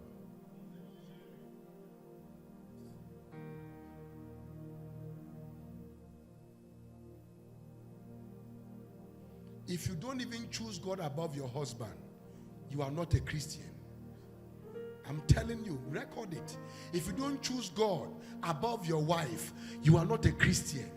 A: If you don't even choose God above your husband, you are not a Christian. I'm telling you, record it. If you don't choose God above your wife, you are not a Christian.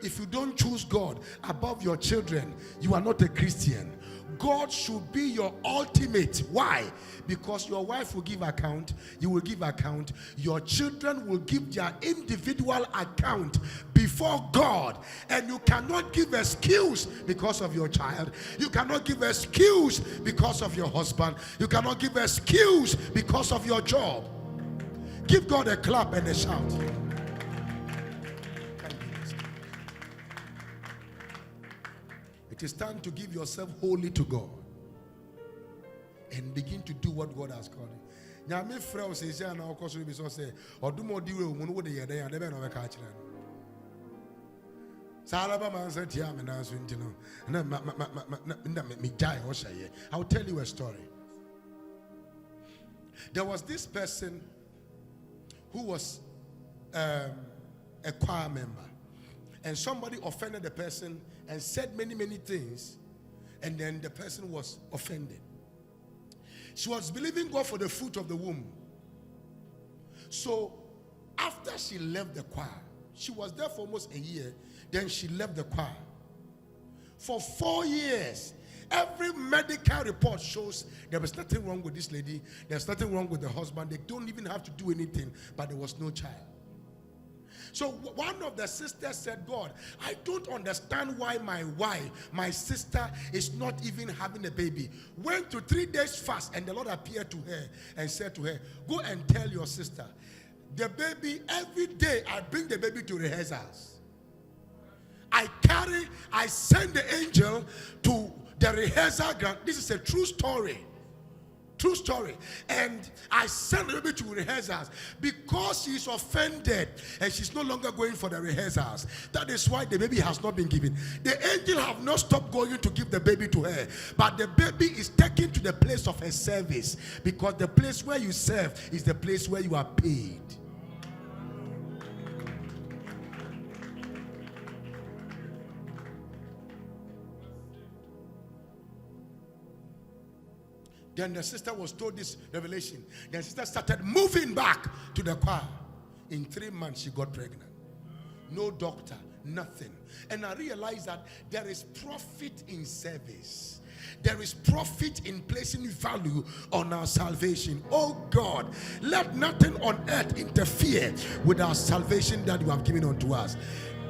A: If you don't choose God above your children, you are not a Christian. God should be your ultimate. Why? Because your wife will give account, you will give account, your children will give their individual account before God, and you cannot give excuse because of your child. You cannot give excuse because of your husband. You cannot give excuse because of your job. Give God a clap and a shout. It is time to give yourself wholly to God and begin to do what God has called you. Nyame frɛ says na okoso bi so say odumo diwe omu no de yede ya de be no be ka kire no. Salaba man say tia me na so ntino na me jai ho hye. I'll tell you a story. There was this person who was a choir member, and somebody offended the person and said many things, and then the person was offended. She was believing God for the fruit of the womb. So after she left the choir, she was there for almost a year, then she left the choir. For 4 years, every medical report shows there was nothing wrong with this lady, there's nothing wrong with the husband, they don't even have to do anything, but there was no child. So one of the sisters said, God, I don't understand why my wife, my sister, is not even having a baby. Went to 3 days fast, and the Lord appeared to her and said to her, go and tell your sister, the baby, every day I bring the baby to rehearsals. I send the angel to the rehearsal ground. This is a true story. True story. And I sent the baby to rehearsals because she's offended and she's no longer going for the rehearsals. That is why the baby has not been given. The angel have not stopped going to give the baby to her, but the baby is taken to the place of her service, because the place where you serve is the place where you are paid. Then the sister was told this revelation. Then the sister started moving back to the choir. In 3 months, she got pregnant. No doctor, nothing. And I realized that there is profit in service. There is profit in placing value on our salvation. Oh God, let nothing on earth interfere with our salvation that you have given unto us.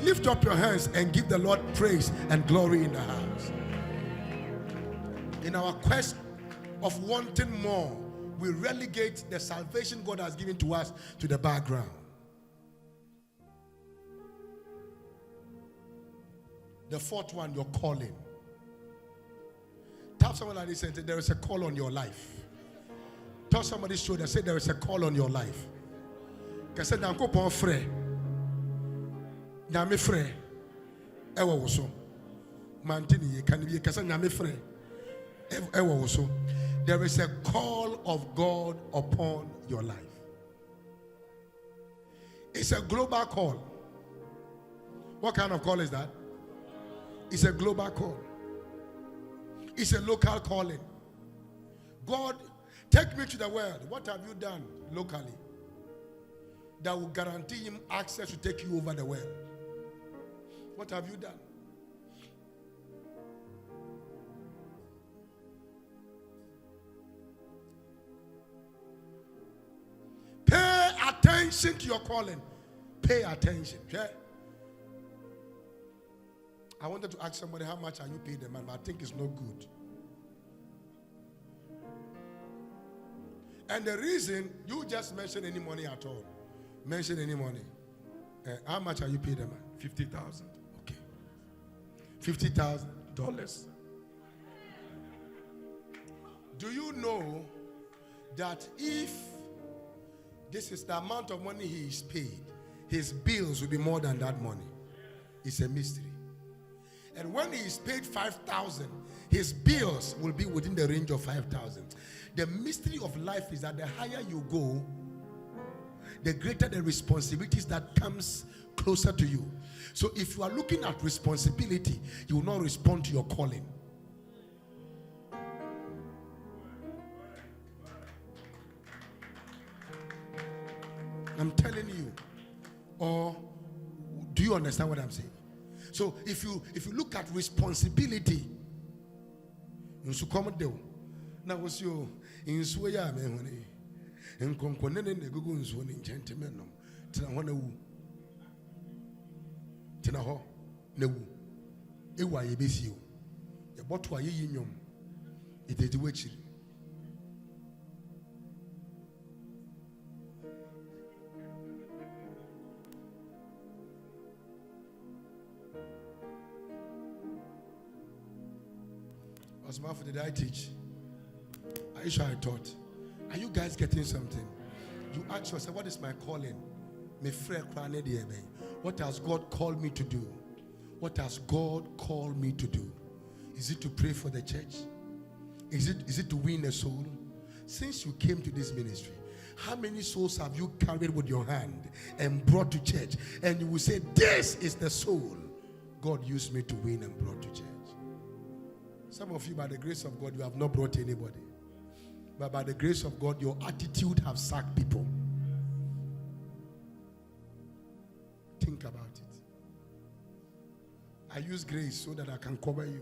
A: Lift up your hands and give the Lord praise and glory in the house. In our quest of wanting more, we relegate the salvation God has given to us to the background. The fourth one, your calling. Tell someone like this and say, there is a call on your life. Tell somebody's shoulder, say, there is a call on your life. Because say, "Danko pon frere, nyame frere, ewa woso, mantini ye kanibi ye kasa nyame frere, ewa woso." There is a call of God upon your life. It's a global call. What kind of call is that? It's a global call. It's a local calling. God, take me to the world. What have you done locally that will guarantee him access to take you over the world? What have you done? Pay attention to your calling. Pay attention. Okay? I wanted to ask somebody, how much are you paid a man? But I think it's not good. And the reason, you just mention any money at all. Mention any money. How much are you paid a man?
B: 50,000.
A: Okay. $50,000. Do you know that if this is the amount of money he is paid, his bills will be more than that money? It's a mystery. And when he is paid 5,000, his bills will be within the range of 5,000. The mystery of life is that the higher you go, the greater the responsibilities that comes closer to you. So if you are looking at responsibility, you will not respond to your calling. I'm telling you. Or do you understand what I'm saying? So if you look at responsibility, now was you in Swaya me and conconent the Guguns one in gentlemen Tinaho Tinaho Newu Ewa Yebesio a botwa yum it is the witch. Osmafo, did I teach? Are you sure I taught? Are you guys getting something? You ask yourself, what is my calling? What has God called me to do? What has God called me to do? Is it to pray for the church? Is it to win a soul? Since you came to this ministry, how many souls have you carried with your hand and brought to church? And you will say, this is the soul God used me to win and brought to church. Some of you, by the grace of God, you have not brought anybody. But by the grace of God, your attitude have sacked people. Think about it. I use grace so that I can cover you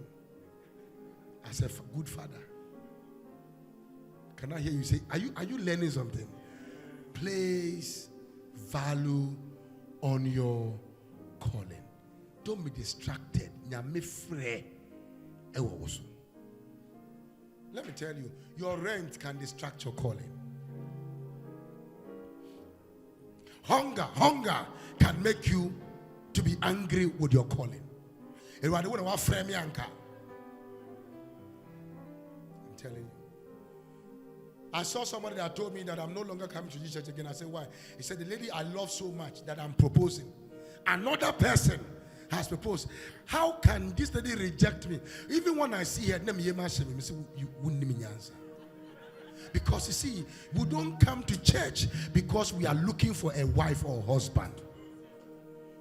A: as a good father. Can I hear you say, are you learning something? Place value on your calling. Don't be distracted. Let me tell you, your rent can distract your calling. Hunger can make you to be angry with your calling. I'm telling you. I saw somebody that told me that I'm no longer coming to this church again. I said, why? He said, the lady I love so much that I'm proposing. Another person has proposed. How can this lady reject me? Even when I see her, you wouldn't answer. Because you see, we don't come to church because we are looking for a wife or husband.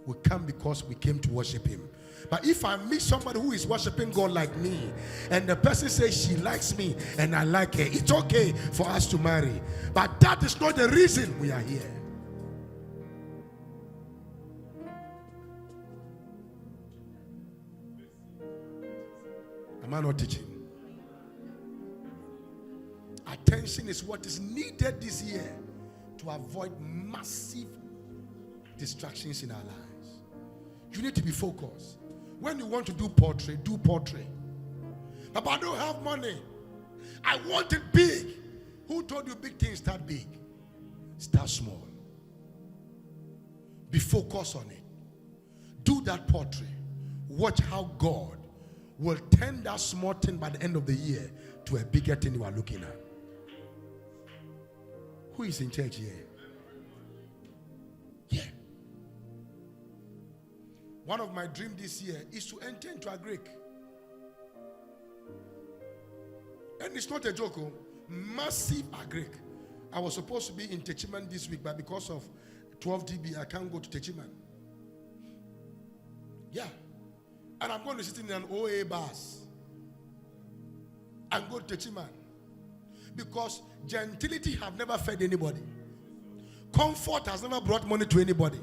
A: We come because we came to worship him. But if I meet somebody who is worshiping God like me, and the person says she likes me and I like her, it's okay for us to marry. But that is not the reason we are here. Am I not teaching? Attention is what is needed this year to avoid massive distractions in our lives. You need to be focused. When you want to do portrait, do portrait. But I don't have money. I want it big. Who told you big things start big? Start small. Be focused on it. Do that portrait. Watch how God will turn that small thing by the end of the year to a bigger thing you are looking at. Who is in church here? Yeah. One of my dreams this year is to enter into a Greek. And it's not a joke, massive Greek. I was supposed to be in Techiman this week, but because of 12 dB, I can't go to Techiman. Yeah. And I'm going to sit in an OA bus and go to Techiman. Because gentility have never fed anybody. Comfort has never brought money to anybody.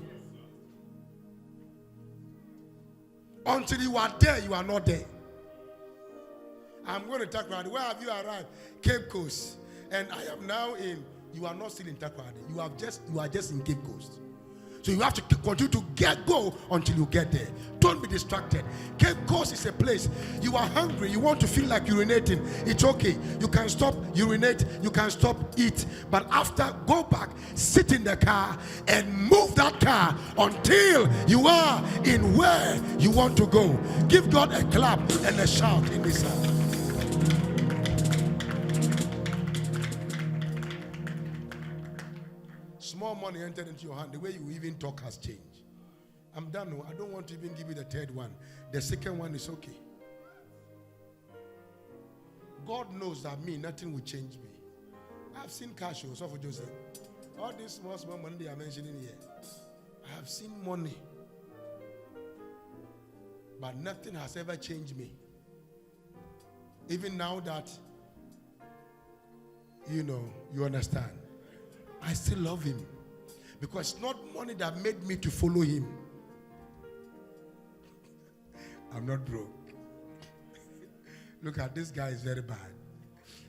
A: Until you are there, you are not there. I'm going to Takoradi. Where have you arrived? Cape Coast. And I am now in, you are not still in Takoradi. You are just in Cape Coast. So you have to continue to go until you get there. Don't be distracted. Cape Coast is a place. You are hungry. You want to feel like urinating. It's okay. You can stop urinate. You can stop eat. But after, go back, sit in the car and move that car until you are in where you want to go. Give God a clap and a shout in this house. Small money entered into your hand. The way you even talk has changed. I'm done. No, I don't want to even give you the third one. The second one is okay. God knows that me, nothing will change me. I've seen cash shows of Joseph. All this small money they are mentioning here. I have seen money. But nothing has ever changed me. Even now that, you understand. I still love him. Because it's not money that made me to follow him. I'm not broke. Look at this guy is very bad.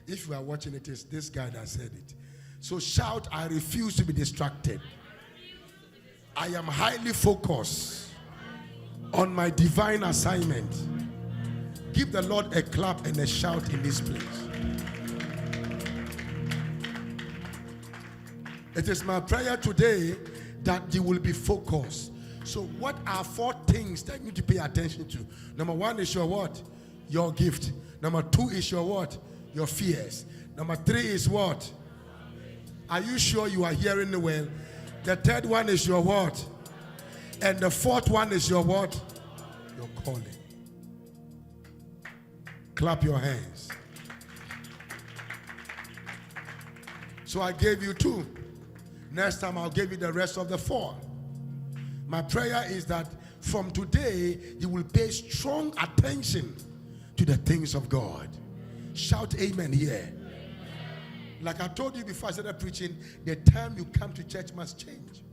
A: If you are watching it, it's this guy that said it. So shout, I refuse to be distracted. I am highly focused on my divine assignment. Give the Lord a clap and a shout in this place. It is my prayer today that you will be focused. So what are 4 things that you need to pay attention to? Number 1 is your what? Your gift. Number 2 is your what? Your fears. Number 3 is what? Are you sure you are hearing the well? The third one is your what? And the fourth one is your what? Your calling. Clap your hands. So I gave you 2. Next time I'll give you the rest of the 4. My prayer is that from today you will pay strong attention to the things of God. Shout amen here. Like I told you before I started preaching, the time you come to church must change.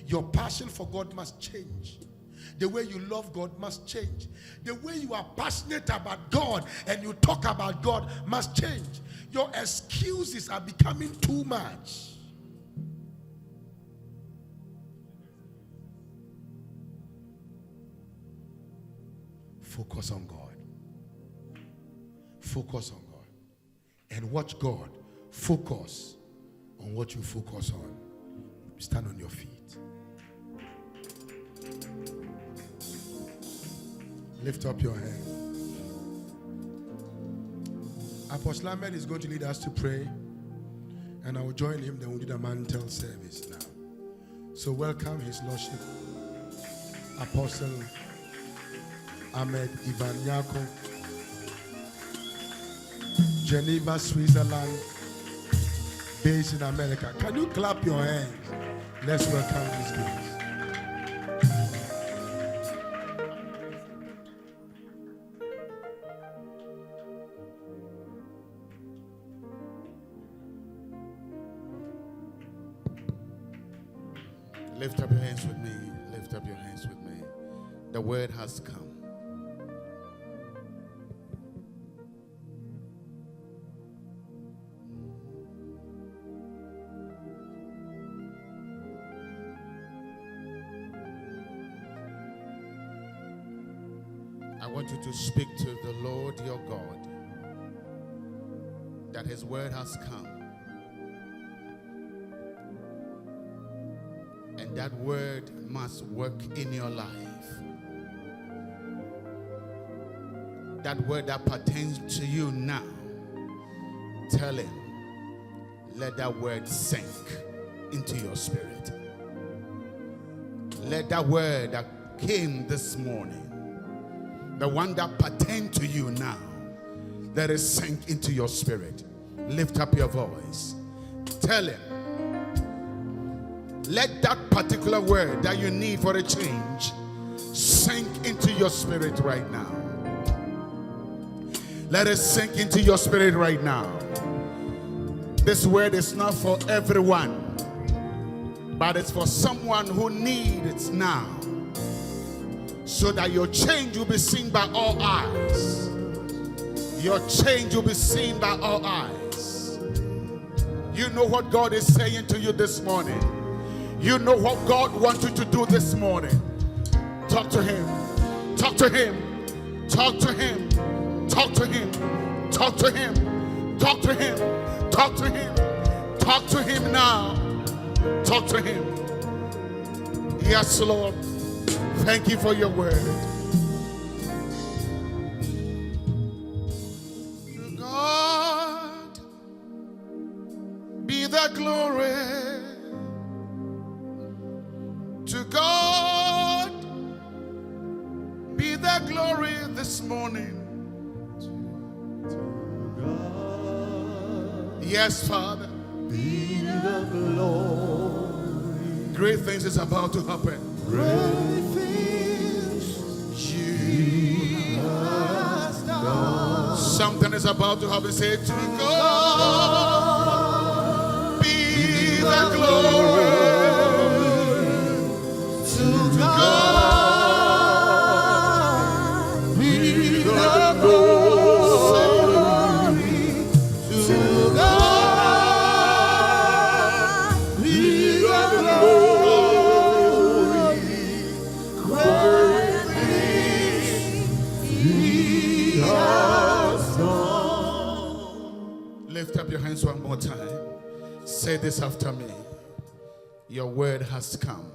A: Your passion for God must change. The way you love God must change. The way you are passionate about God and you talk about God must change. Your excuses are becoming too much. Focus on God. Focus on God. And watch God focus on what you focus on. Stand on your feet. Lift up your hand. Apostle Ahmed is going to lead us to pray. And I will join him. Then we'll do the mantle service now. So welcome His Lordship, Apostle Ahmed Ivan Yako, Geneva, Switzerland, based in America. Can you clap your hands? Let's welcome this grace.
B: Lift up your hands with me. Lift up your hands with me. The word has come. I want you to speak to the Lord your God that his word has come. And that word must work in your life. That word that pertains to you now, tell him, let that word sink into your spirit. Let that word that came this morning, the one that pertains to you now, let it sink into your spirit. Lift up your voice. Tell him, let that particular word that you need for a change sink into your spirit right now. Let it sink into your spirit right now. This word is not for everyone, but it's for someone who needs it now, so that your change will be seen by all eyes. Your change will be seen by all eyes. You know what God is saying to you this morning. You know what God wants you to do this morning. Talk to him. Talk to him. Talk to him. Talk to him. Talk to him. Talk to him. Talk to him. Talk to him now. Talk to him. Yes, Lord. Thank you for your word. To God be the glory. To God be the glory this morning. Yes, Father.
C: Be the glory.
B: Great things is about to happen.
C: Great things you have done.
B: Something is about to happen. Say, to God be the glory.
C: To God be the glory. To God be the glory. Great things He has done.
B: Lift up your hands one more time. Say this after me. Your word has come.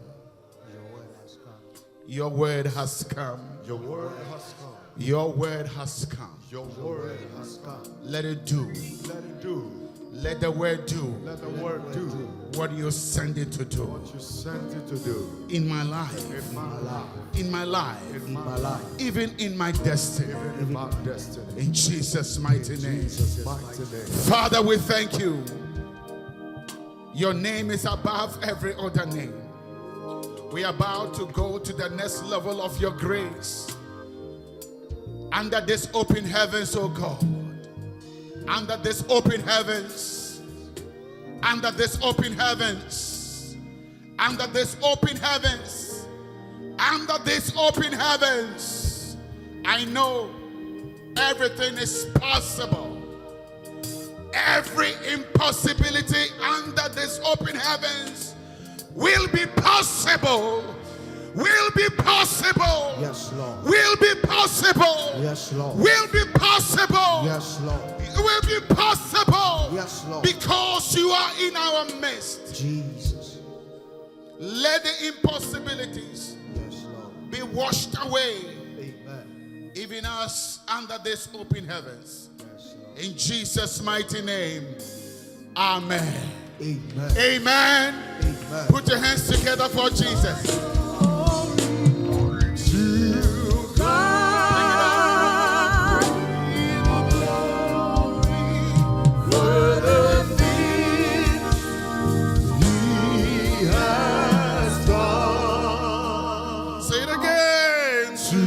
B: Your word has come.
C: Your word has come.
B: Your word has come.
C: Your word has come.
B: Let it do.
C: Let it do.
B: Let the word do
C: Let the word do
B: what you send it to do
C: what you sent it to do
B: in my life,
C: in my life,
B: in my life,
C: in my life,
B: even in my destiny.
C: even in my destiny.
B: In Jesus' mighty name.
C: Jesus' mighty name.
B: Father, we thank you. Your name is above every other name. We are about to go to the next level of your grace. Under this open heavens, oh God. Under this open heavens. Under this open heavens. Under this open heavens. Under this open heavens. I know everything is possible. Every impossibility under this open heavens will be possible. Will be possible.
C: Yes, Lord.
B: Will be possible.
C: Yes, Lord.
B: Will be possible.
C: Yes, Lord.
B: It will be possible.
C: Yes, Lord.
B: Because you are in our midst.
C: Jesus.
B: Let the impossibilities
C: Yes, Lord.
B: be washed away,
C: Amen.
B: even us under this open heavens.
C: Yes, Lord.
B: In Jesus' mighty name. Amen.
C: Amen.
B: Amen.
C: Amen.
B: Put your hands together for Jesus.
C: To God be the glory for the things He has done.
B: Say it again.
C: To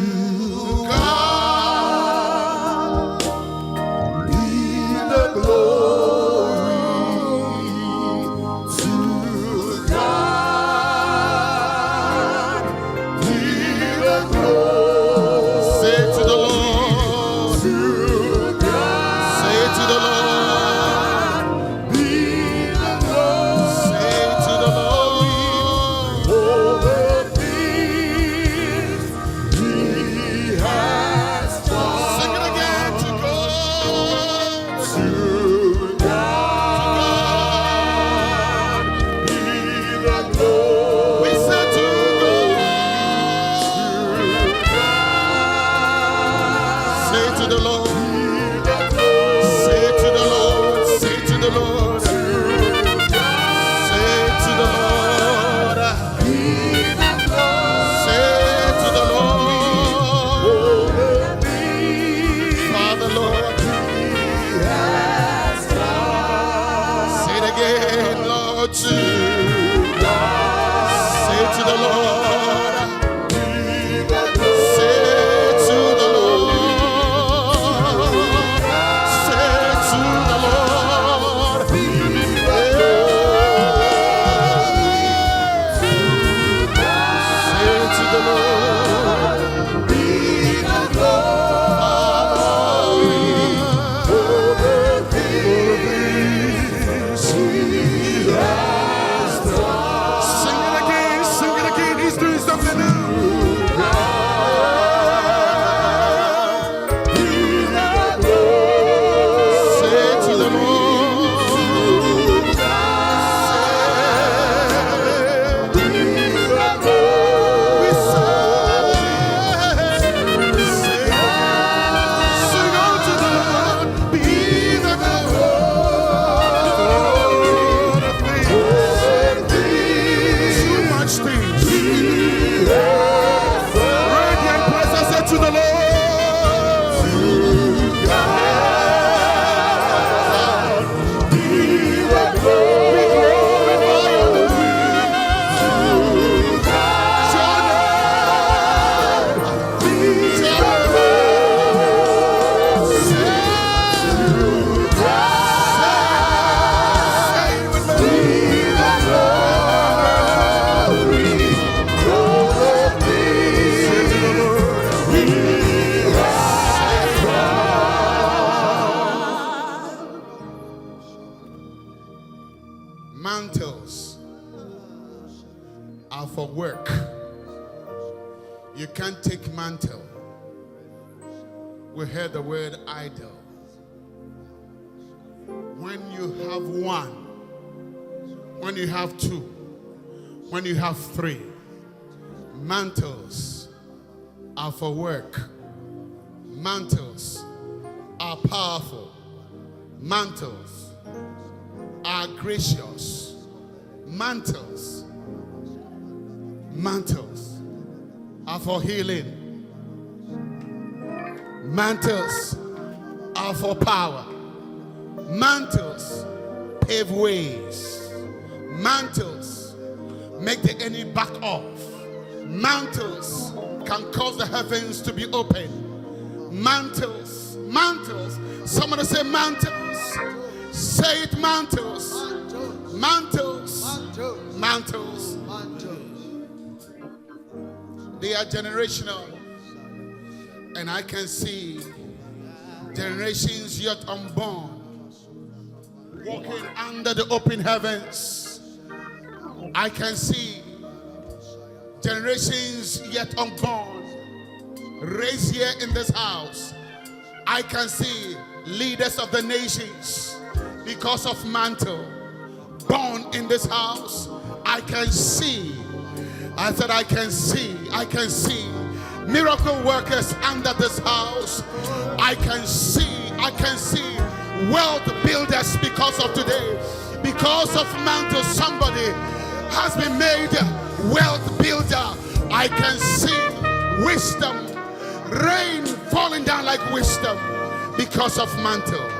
C: God be the glory. To God
B: to God. Say to the Lord. Say to the Lord. Say to the Lord. Say to the Lord.
C: Be the glory over this He has done.
B: Sing it again, he's doing something new.
C: Be the glory.
B: Say to the Lord. Mantles are for work. You can't take mantle. We heard the word idle. When you have one, when you have two, when you have three, mantles are for work. Mantles are powerful. Mantles are gracious. Mantles are for healing. Mantles are for power. Mantles pave ways. Mantles make the enemy back off. Mantles can cause the heavens to be open. Mantles. Somebody say mantles. Say it, mantles. Mantles. They are generational. And I can see generations yet unborn walking under the open heavens. I can see generations yet unborn raised here in this house. I can see leaders of the nations because of mantle born in this house. I can see miracle workers under this house. I can see wealth builders because of today. Because of mantle, somebody has been made wealth builder. I can see wisdom, rain falling down like wisdom because of mantle.